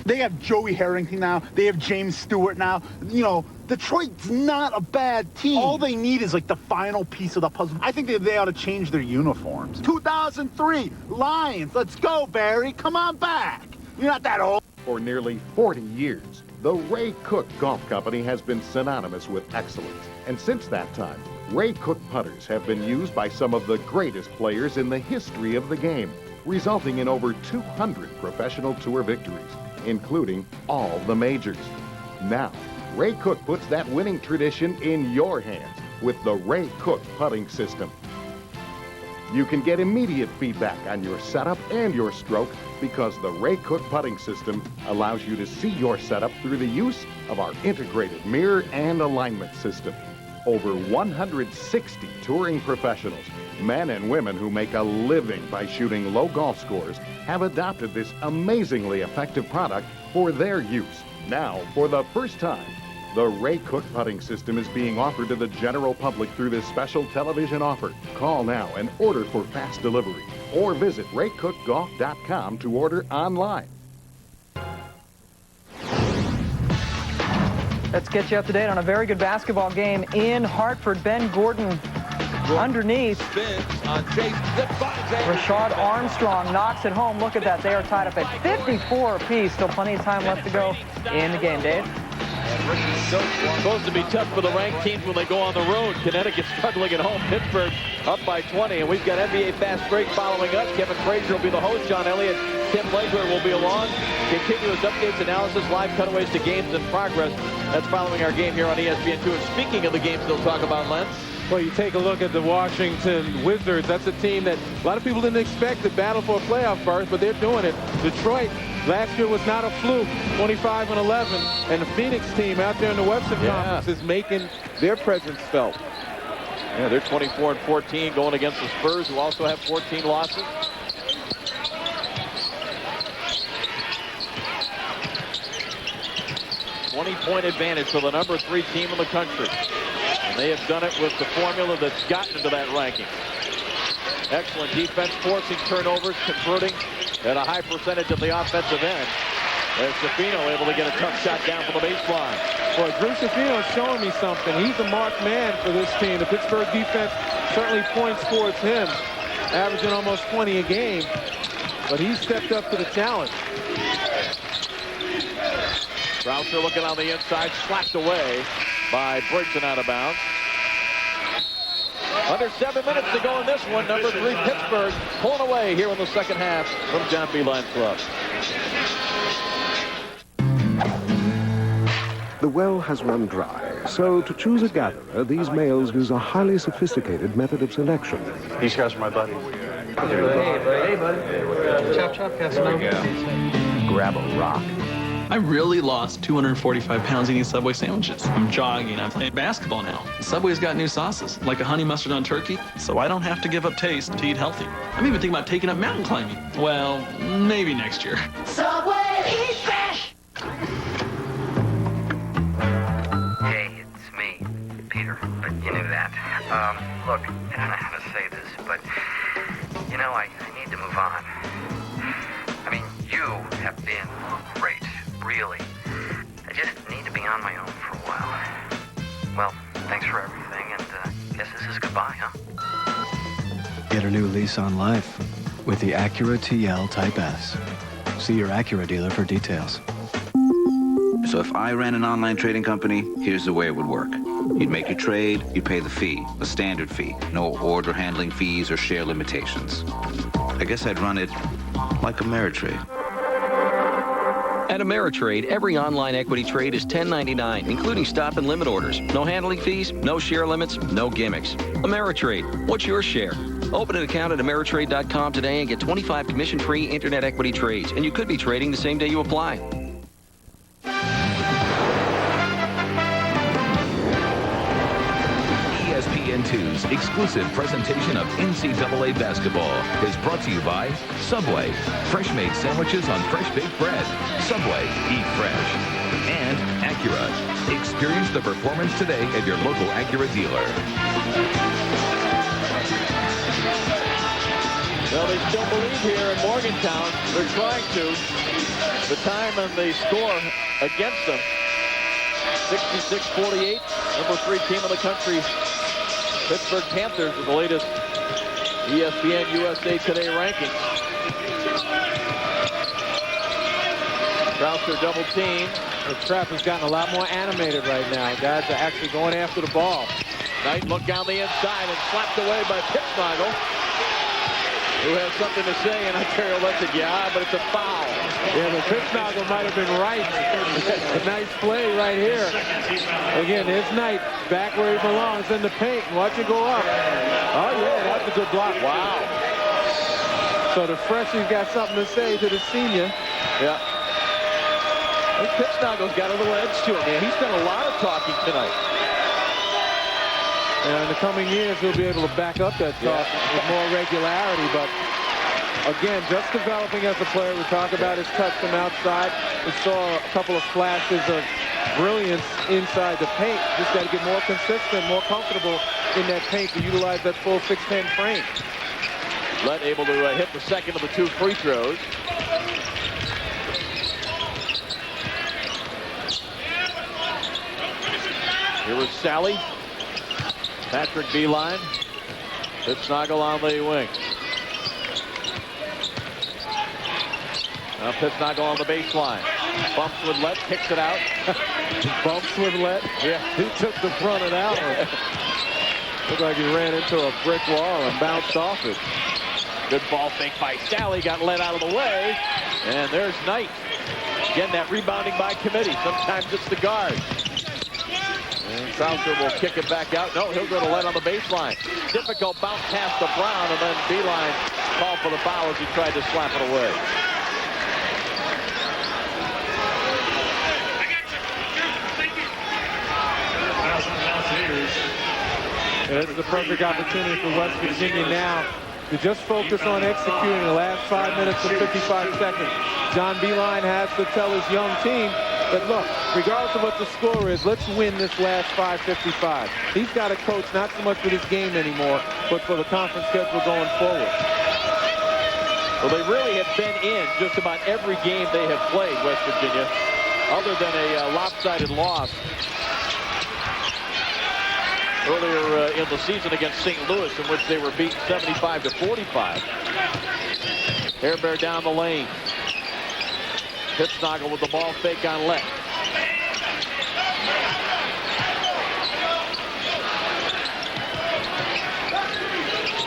They have Joey Harrington now. They have James Stewart now. You know, Detroit's not a bad team. All they need is like the final piece of the puzzle. I think they ought to change their uniforms. 2003, Lions. Let's go, Barry. Come on back. You're not that old. For nearly 40 years, the Ray Cook Golf Company has been synonymous with excellence. And since that time, Ray Cook putters have been used by some of the greatest players in the history of the game, resulting in over 200 professional tour victories, including all the majors. Now, Ray Cook puts that winning tradition in your hands with the Ray Cook putting system. You can get immediate feedback on your setup and your stroke because the Ray Cook putting system allows you to see your setup through the use of our integrated mirror and alignment system. Over 160 touring professionals, men and women who make a living by shooting low golf scores, have adopted this amazingly effective product for their use. Now, for the first time, the Ray Cook putting system is being offered to the general public through this special television offer. Call now and order for fast delivery, or visit raycookgolf.com to order online. Let's get you up to date on a very good basketball game in Hartford. Ben Gordon underneath. Rashard Armstrong knocks it home. Look at that. They are tied up at 54 apiece. Still plenty of time left to go in the game, Dave. Supposed to be tough for the ranked teams when they go on the road. Connecticut struggling at home. Pittsburgh up by 20. And we've got NBA Fast Break following us. Kevin Frazier will be the host. John Elliott, Tim Blazler will be along. Continuous updates, analysis, live cutaways to games in progress. That's following our game here on ESPN2. And speaking of the games they'll talk about, Len. Well, you take a look at the Washington Wizards. That's a team that a lot of people didn't expect to battle for a playoff berth, but they're doing it. Detroit last year was not a fluke, 25-11. And the Phoenix team out there in the Western Conference is making their presence felt. Yeah, they're 24-14 going against the Spurs, who also have 14 losses. Point advantage for the number 3 team in the country. And they have done it with the formula that's gotten into that ranking. Excellent defense, forcing turnovers, converting at a high percentage of the offensive end. There's Shafino able to get a tough shot down from the baseline. Well, Drew Shafino is showing me something. He's a marked man for this team. The Pittsburgh defense certainly points towards him, averaging almost 20 a game. But he stepped up to the challenge. Grouser looking on the inside, slapped away by Briggs and out of bounds. Under 7 minutes to go in this one. Number 3 Pittsburgh pulling away here in the second half from John Beeline's club. The well has run dry, so to choose a gatherer, these males use a highly sophisticated method of selection. These guys are my buddies. Hey, buddy. Chop, chop, Casanova. Grab a rock. I really lost 245 pounds eating Subway sandwiches. I'm jogging, I'm playing basketball now. Subway's got new sauces, like a honey mustard on turkey, so I don't have to give up taste to eat healthy. I'm even thinking about taking up mountain climbing. Well, maybe next year. Subway, eat fresh! Hey, it's me, Peter, but you knew that. Look, I don't know how to say this, but, you know, I need to move on. I mean, you have been great, really. I just need to be on my own for a while. Well, thanks for everything, and guess this is goodbye, huh? Get a new lease on life with the Acura TL Type S. See your Acura dealer for details. So if I ran an online trading company, here's the way it would work. You'd make your trade, you'd pay the fee, a standard fee. No order handling fees or share limitations. I guess I'd run it like Ameritrade. At Ameritrade, every online equity trade is $10.99, including stop and limit orders. No handling fees, no share limits, no gimmicks. Ameritrade, what's your share? Open an account at Ameritrade.com today and get 25 commission-free internet equity trades, and you could be trading the same day you apply. ESPN2's exclusive presentation of NCAA basketball is brought to you by Subway. Fresh-made sandwiches on fresh-baked bread. Subway, eat fresh. And Acura. Experience the performance today at your local Acura dealer. Well, they still believe here in Morgantown. They're trying to. The time and the score against them. 66-48. Number 3 team in the country. Pittsburgh Panthers with the latest ESPN USA Today rankings. Croucher double team. The trap has gotten a lot more animated right now. Guys are actually going after the ball. Knight looked down the inside and slapped away by Pittsburgh, who has something to say, and Ontario lets it, yeah, but it's a foul. Yeah, but Pittsburgh might have been right. A nice play right here. Again, there's Knight back where he belongs in the paint. Watch it go up. Oh, yeah, that's a good block. Wow. So the freshie's got something to say to the senior. Yeah. Pittsburgh's got a little edge to him, man. He's done a lot of talking tonight. And in the coming years, he'll be able to back up that talk with more regularity. But again, just developing as a player. We talk about his touch from outside. We saw a couple of flashes of brilliance inside the paint. Just got to get more consistent, more comfortable in that paint to utilize that full 6'10" frame. Lett able to hit the second of the 2 free throws. Here was Sally. Patrick Beeline. Pittsnagel on the wing. Now Pittsnagel on the baseline. Bumps with Lett, kicks it out. Bumps with Lett. Yeah, he took the front of that one. Looked like he ran into a brick wall and bounced off it. Good ball fake by Sally. Got Lett out of the way. And there's Knight. Again, that rebounding by committee. Sometimes it's the guard. And Southern will kick it back out. No, he'll go to Lett on the baseline. Difficult bounce pass to Brown, and then Beeline called for the foul as he tried to slap it away. This is a perfect opportunity for West Virginia now to just focus on executing the last 5 minutes and 55 seconds. John Beeline has to tell his young team that, look, regardless of what the score is, let's win this last 5:55. He's got to coach not so much for this game anymore, but for the conference schedule going forward. Well, they really have been in just about every game they have played, West Virginia, other than a lopsided loss earlier in the season against St. Louis, in which they were beaten 75-45. Hairbear down the lane. Pittsnagel with the ball fake on Lett.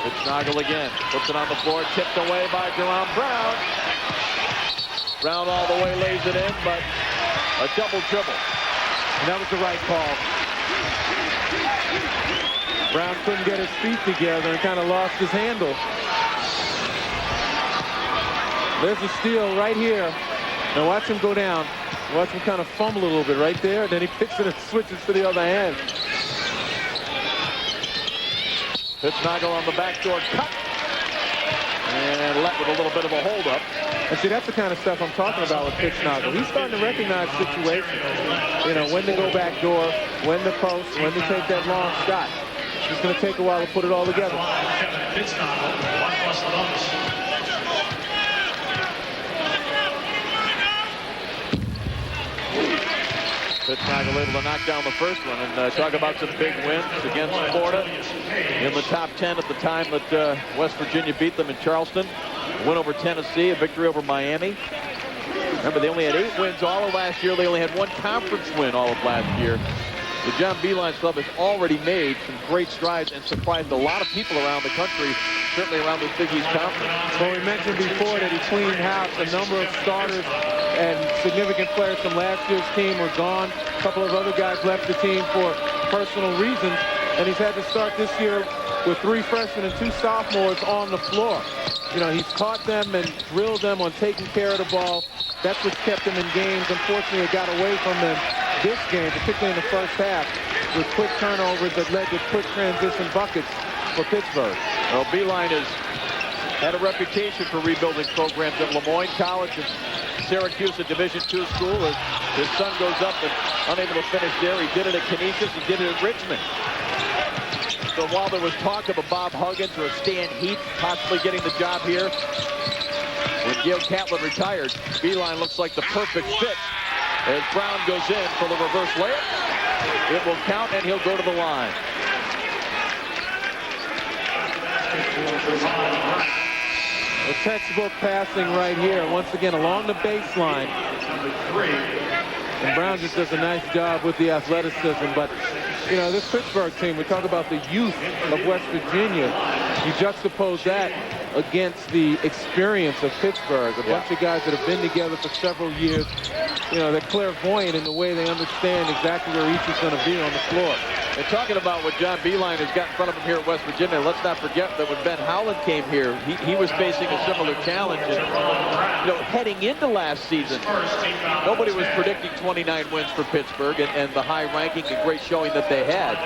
Pittsnagel again. Puts it on the floor. Tipped away by Jerome Brown. Brown all the way lays it in, but a double dribble. And that was the right call. Brown couldn't get his feet together and kind of lost his handle. There's a steal right here. Now watch him go down. Watch him kind of fumble a little bit right there. Then he picks it and switches to the other hand. Pittsnagel on the backdoor cut. And Lett with a little bit of a holdup. And see, that's the kind of stuff I'm talking about with Pittsnagel. He's starting to recognize situations. You know, when to go back door, when to post, when to take that long shot. It's going to take a while to put it all together. Pittsburgh able to knock down the first one, and talk about some big wins against Florida in the top 10 at the time that West Virginia beat them in Charleston. A win over Tennessee, a victory over Miami. Remember, they only had 8 wins all of last year. They only had 1 conference win all of last year. The John Beilein's club has already made some great strides and surprised a lot of people around the country, certainly around this Big East Conference. Well, we mentioned before that he cleaned house. A number of starters and significant players from last year's team were gone. A couple of other guys left the team for personal reasons, and he's had to start this year with 3 freshmen and 2 sophomores on the floor. You know, he's taught them and drilled them on taking care of the ball. That's what's kept them in games. Unfortunately, it got away from them this game, particularly in the first half, with quick turnovers that led to quick transition buckets for Pittsburgh. Well, Beilein has had a reputation for rebuilding programs at Lemoyne College and Syracuse, a Division II school. As his son goes up and unable to finish there, he did it at Canisius, he did it at Richmond. So while there was talk of a Bob Huggins or a Stan Heath possibly getting the job here, when Gail Catlett retired, Beilein looks like the perfect fit as Brown goes in for the reverse layup. It will count, and he'll go to the line. The textbook passing right here, once again along the baseline. And Brown just does a nice job with the athleticism, but you know, this Pittsburgh team, we talk about the youth of West Virginia. You juxtapose that against the experience of Pittsburgh, a bunch of guys that have been together for several years. You know, they're clairvoyant in the way they understand exactly where each is going to be on the floor. And talking about what John Beilein has got in front of him here at West Virginia, let's not forget that when Ben Howland came here, he was facing a similar challenge. And, you know, heading into last season, nobody was predicting 29 wins for Pittsburgh and the high ranking and great showing that they had.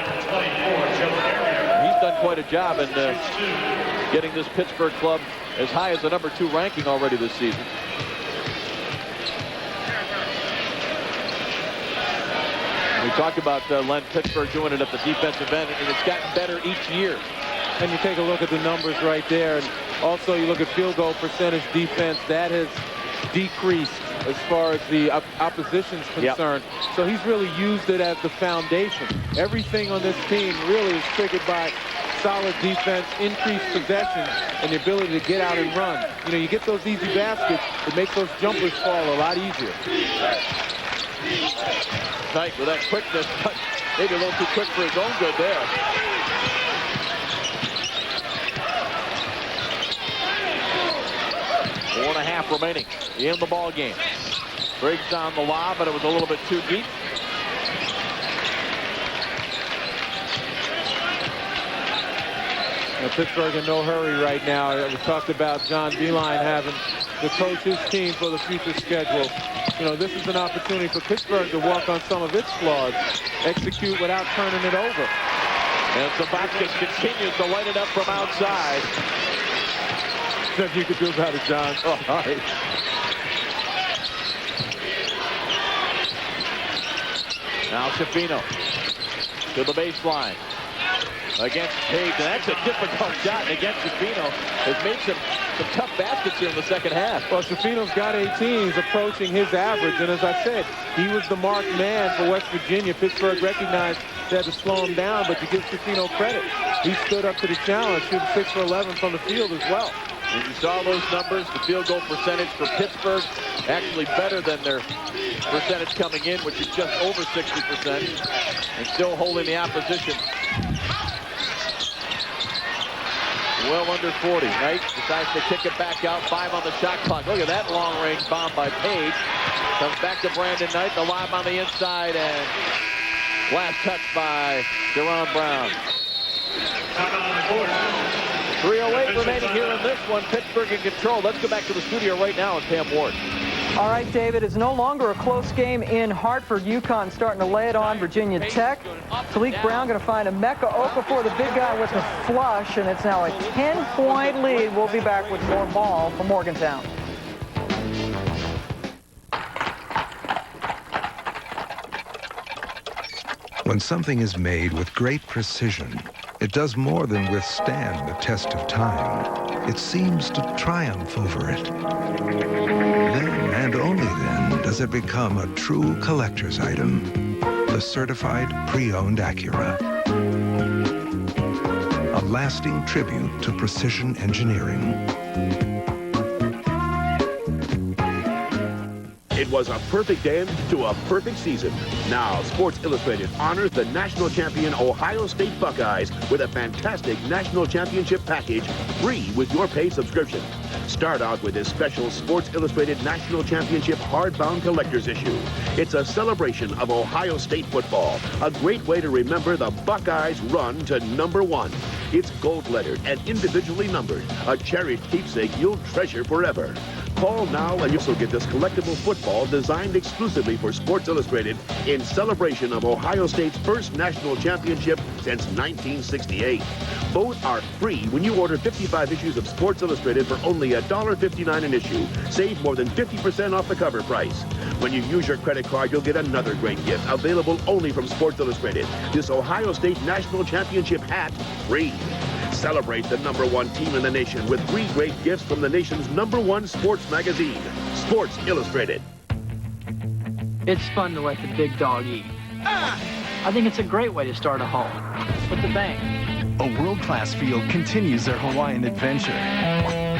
He's done quite a job in getting this Pittsburgh club as high as the number 2 ranking already this season. We talked about Len Pittsburgh doing it at the defensive end, and it's gotten better each year. And you take a look at the numbers right there, and also you look at field goal percentage defense, that has decreased as far as the opposition's concerned. So he's really used it as the foundation. Everything on this team really is triggered by solid defense, increased possession, and the ability to get out and run. You know, you get those easy baskets, it makes those jumpers fall a lot easier. Tight with that quickness, but maybe a little too quick for his own good there. Four and a half remaining in the ball game. Briggs on the lob, but it was a little bit too deep. Now, Pittsburgh in no hurry right now. We talked about John Beilein having to coach his team for the future schedule. You know, this is an opportunity for Pittsburgh to work on some of its flaws, execute without turning it over. And Sabatkis continues to light it up from outside. Nothing you could do about it, John. Oh, all right. Now Shafino to the baseline against Page. And that's a difficult shot. And against Shafino has made some tough baskets here in the second half. Well, Shafino's got 18. He's approaching his average. And as I said, he was the marked man for West Virginia. Pittsburgh recognized they had to slow him down, but you give Shafino credit. He stood up to the challenge, shooting 6 for 11 from the field as well. And you saw those numbers, the field goal percentage for Pittsburgh actually better than their percentage coming in, which is just over 60%, and still holding the opposition well under 40. Knight decides to kick it back out, 5 on the shot clock. Look at that long-range bomb by Page. Comes back to Brandon Knight, the lob on the inside, and last touch by Deron Brown. 3:08 remaining here in this one. Pittsburgh in control. Let's go back to the studio right now with Pam Ward. All right, David, it's no longer a close game in Hartford. UConn starting to lay it on Virginia Tech. Talik Brown going to find Emeka Okafor, the big guy, with the flush, and it's now a 10-point lead. We'll be back with more ball from Morgantown. When something is made with great precision, It does more than withstand the test of time. It seems to triumph over it. Then, and only then, does it become a true collector's item. The certified pre-owned Acura. A lasting tribute to precision engineering. It was a perfect end to a perfect season. Now, Sports Illustrated honors the national champion Ohio State Buckeyes with a fantastic national championship package, free with your paid subscription. Start out with this special Sports Illustrated National Championship hardbound collector's issue. It's a celebration of Ohio State football, a great way to remember the Buckeyes' run to #1. It's gold-lettered and individually numbered, a cherished keepsake you'll treasure forever. Call now and you'll get this collectible football designed exclusively for Sports Illustrated in celebration of Ohio State's first national championship since 1968. Both are free when you order 55 issues of Sports Illustrated for only $1.59 an issue. Save more than 50% off the cover price. When you use your credit card, you'll get another great gift available only from Sports Illustrated. This Ohio State National Championship hat, free. Celebrate the #1 team in the nation with 3 great gifts from the nation's #1 sports magazine, Sports Illustrated. It's fun to let the big dog eat. I think it's a great way to start a home with the bank. A world-class field continues their Hawaiian adventure.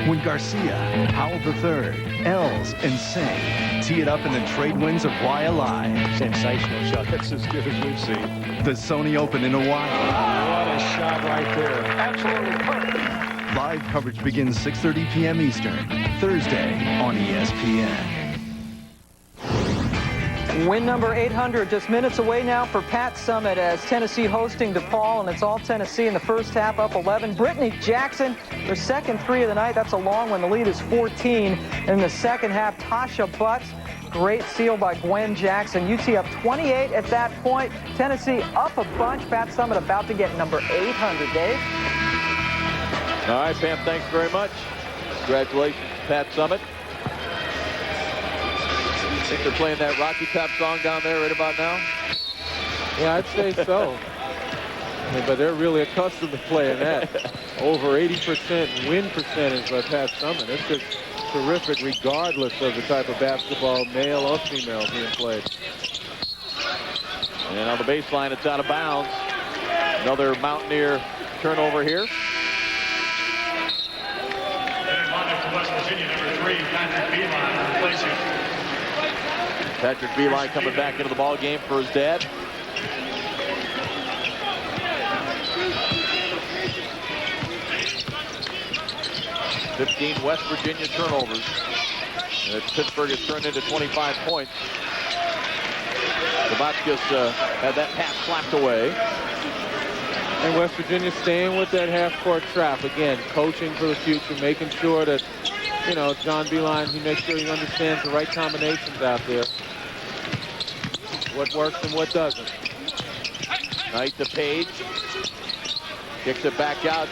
When Garcia, Howell III, Els, and Singh tee it up in the trade winds of Waialae. Sensational shot. That's as good as we've seen. The Sony Open in Hawaii. What a shot right there. Absolutely perfect. Live coverage begins 6:30 p.m. Eastern, Thursday on ESPN. Win number 800, just minutes away now for Pat Summit as Tennessee hosting DePaul, and it's all Tennessee in the first half, up 11. Brittany Jackson, her second 3 of the night. That's a long one. The lead is 14. In the second half, Tasha Butts, great steal by Gwen Jackson. UT up 28 at that point. Tennessee up a bunch. Pat Summit about to get number 800, Dave. All right, Pam, thanks very much. Congratulations, Pat Summit. I think they're playing that Rocky Top song down there right about now. Yeah, I'd say so. But they're really accustomed to playing that. Over 80% win percentage by Pat Summit. It's just terrific regardless of the type of basketball, male or female, being played. And on the baseline, it's out of bounds. Another Mountaineer turnover here. West Virginia, number 3, Patrick Beeline, replacing. Patrick Beeline coming back into the ball game for his dad. West Virginia turnovers. And Pittsburgh has turned into 25 points. Sabatskis had that pass slapped away. And West Virginia staying with that half-court trap. Again, coaching for the future, making sure that, you know, John Beeline, he makes sure he understands the right combinations out there. What works and what doesn't. Knight to Page. Kicks it back out.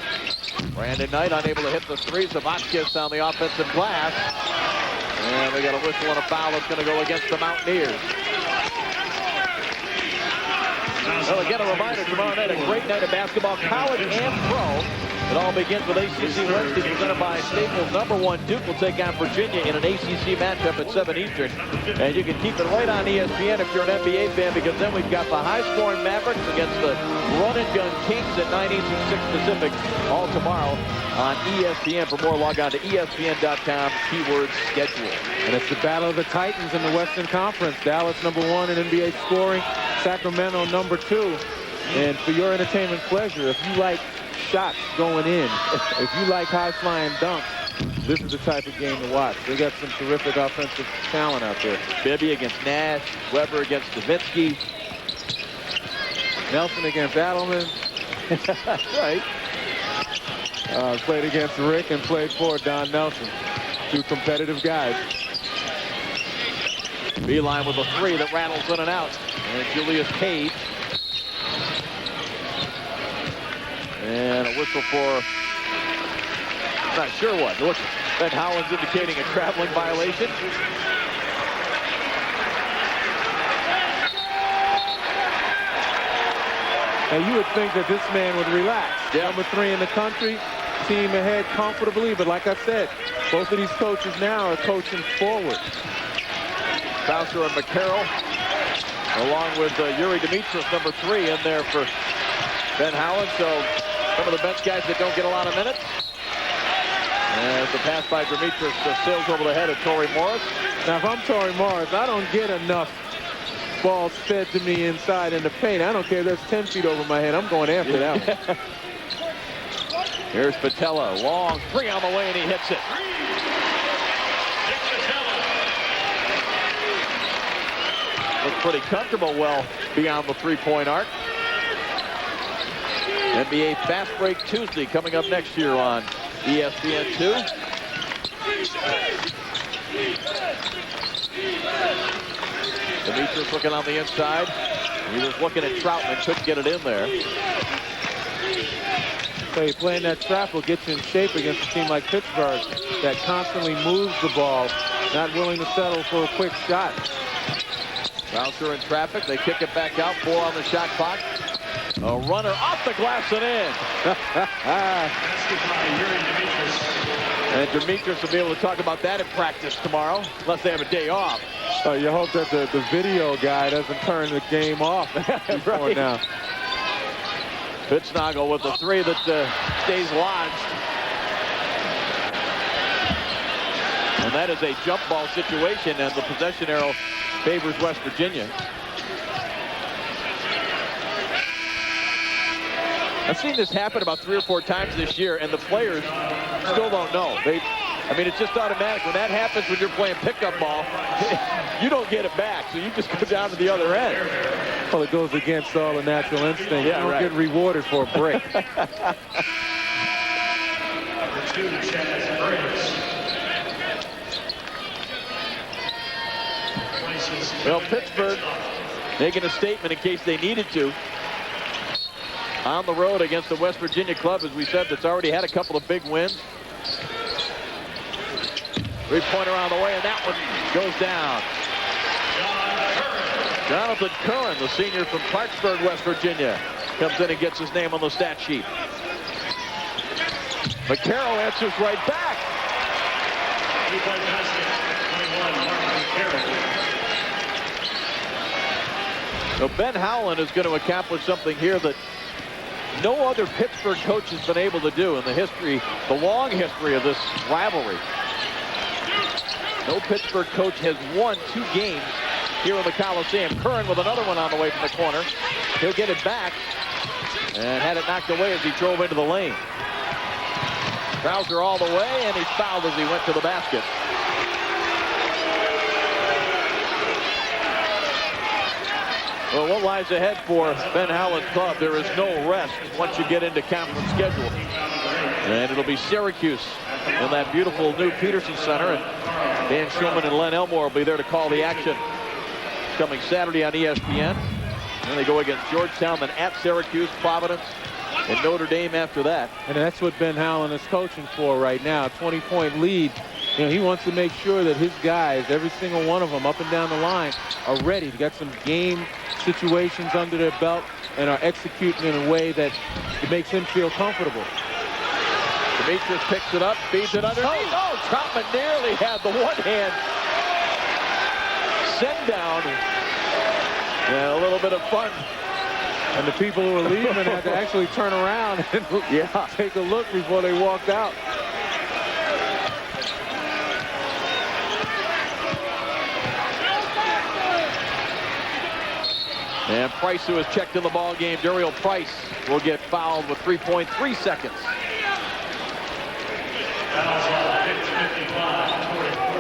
Brandon Knight unable to hit the 3. Sabatskis on the offensive glass. And we got a whistle and a foul that's going to go against the Mountaineers. Well, again, a reminder, tomorrow night, a great night of basketball, college and pro. It all begins with ACC Wednesday, presented by Staples. #1 Duke will take on Virginia in an ACC matchup at 7 Eastern. And you can keep it right on ESPN if you're an NBA fan, because then we've got the high-scoring Mavericks against the run-and-gun Kings at 9 Eastern, 6 Pacific, all tomorrow on ESPN. For more, log on to ESPN.com, keyword schedule. And it's the battle of the Titans in the Western Conference. Dallas #1 in NBA scoring, Sacramento #2. And for your entertainment pleasure, if you like shots going in, if you like high-flying dunks, this is the type of game to watch. They got some terrific offensive talent out there. Bibby against Nash, Weber against Davinsky. Nelson against Adelman. Right. Played against Rick and played for Don Nelson. 2 competitive guys. Beeline with a 3 that rattles in and out. And Julius Page. And a whistle for, I'm not sure what. Look, Ben Howland's indicating a traveling violation. And you would think that this man would relax. Yeah. Number 3 in the country, team ahead comfortably. But like I said, both of these coaches now are coaching forward. Bowser and McCarroll, along with Yuri Dimitrov, number 3, in there for Ben Howland. So some of the bench guys that don't get a lot of minutes. As the pass by Dimitrov sails over the head of Torrey Morris. Now, if I'm Torrey Morris, I don't get enough balls fed to me inside in the paint. I don't care if that's 10 feet over my head. I'm going after that one. Here's Patella. Long 3 on the way, and he hits it. Looks pretty comfortable well beyond the 3-point arc. NBA Fast Break Tuesday coming up next year on ESPN2. Dimitrov looking on the inside. He was looking at Troutman, couldn't get it in there. So playing that trap will get you in shape against a team like Pittsburgh that constantly moves the ball, not willing to settle for a quick shot. Bowser in traffic. They kick it back out. 4 on the shot clock. A runner off the glass and in. And Dimitrov will be able to talk about that in practice tomorrow, unless they have a day off. You hope that the video guy doesn't turn the game off right now. Pittsnagel with the 3 that stays lodged. And that is a jump ball situation, and the possession arrow favors West Virginia. I've seen this happen about 3 or 4 times this year, and the players still don't know. I mean, it's just automatic. When that happens when you're playing pickup ball, you don't get it back, so you just go down to the other end. Well, it goes against all the natural instinct. Yeah, you don't get rewarded for a break. Well, Pittsburgh making a statement in case they needed to. On the road against the West Virginia club, as we said, that's already had a couple of big wins. 3-pointer on the way, and that one goes down. Jonathan Curran, the senior from Clarksburg, West Virginia, comes in and gets his name on the stat sheet. McCarroll answers right back. So Ben Howland is going to accomplish something here that no other Pittsburgh coach has been able to do in the history, the long history of this rivalry. No Pittsburgh coach has won 2 games here in the Coliseum. Curran with another one on the way from the corner. He'll get it back and had it knocked away as he drove into the lane. Krauser all the way, and he's fouled as he went to the basket. Well, what lies ahead for Ben Howland's club? There is no rest once you get into conference schedule. And it'll be Syracuse in that beautiful new Peterson Center. And Dan Schulman and Len Elmore will be there to call the action coming Saturday on ESPN. Then they go against Georgetown, then at Syracuse, Providence, and Notre Dame after that. And that's what Ben Howland is coaching for right now. 20-point lead. You know, he wants to make sure that his guys, every single one of them up and down the line, are ready. They got some game situations under their belt and are executing in a way that it makes him feel comfortable. Dimitrov picks it up, feeds it underneath. Oh, Troutman nearly had the one-hand send down. Yeah, a little bit of fun. And the people who are leaving had to actually turn around and take a look before they walked out. And Price, who has checked in the ball game, Duriel Price, will get fouled with 3.3 seconds.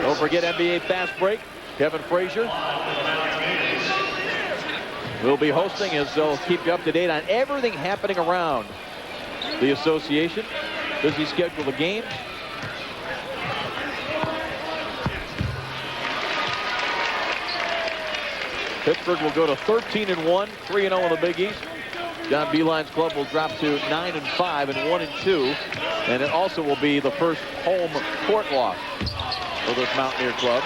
Don't forget NBA Fast Break. Kevin Frazier will be hosting, as they'll keep you up to date on everything happening around the association. Busy schedule of games. Pittsburgh will go to 13-1, 3-0 in the Big East. John Beilein's club will drop to 9-5 and 1-2, and it also will be the first home court loss for this Mountaineer club.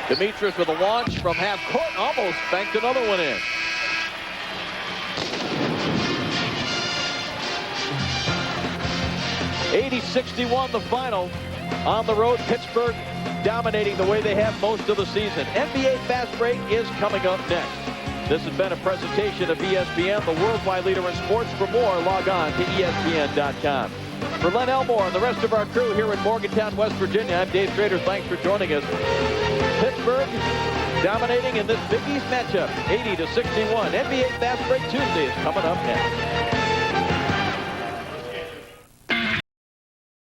Demetrius with a launch from half court, almost banked another one in. (80-61) the final. On the road, Pittsburgh dominating the way they have most of the season. NBA Fast Break is coming up next. This has been a presentation of ESPN, the worldwide leader in sports. For more, log on to ESPN.com. For Len Elmore and the rest of our crew here in Morgantown, West Virginia, I'm Dave Schrader. Thanks for joining us. Pittsburgh dominating in this Big East matchup, 80-61. NBA Fast Break Tuesday is coming up next.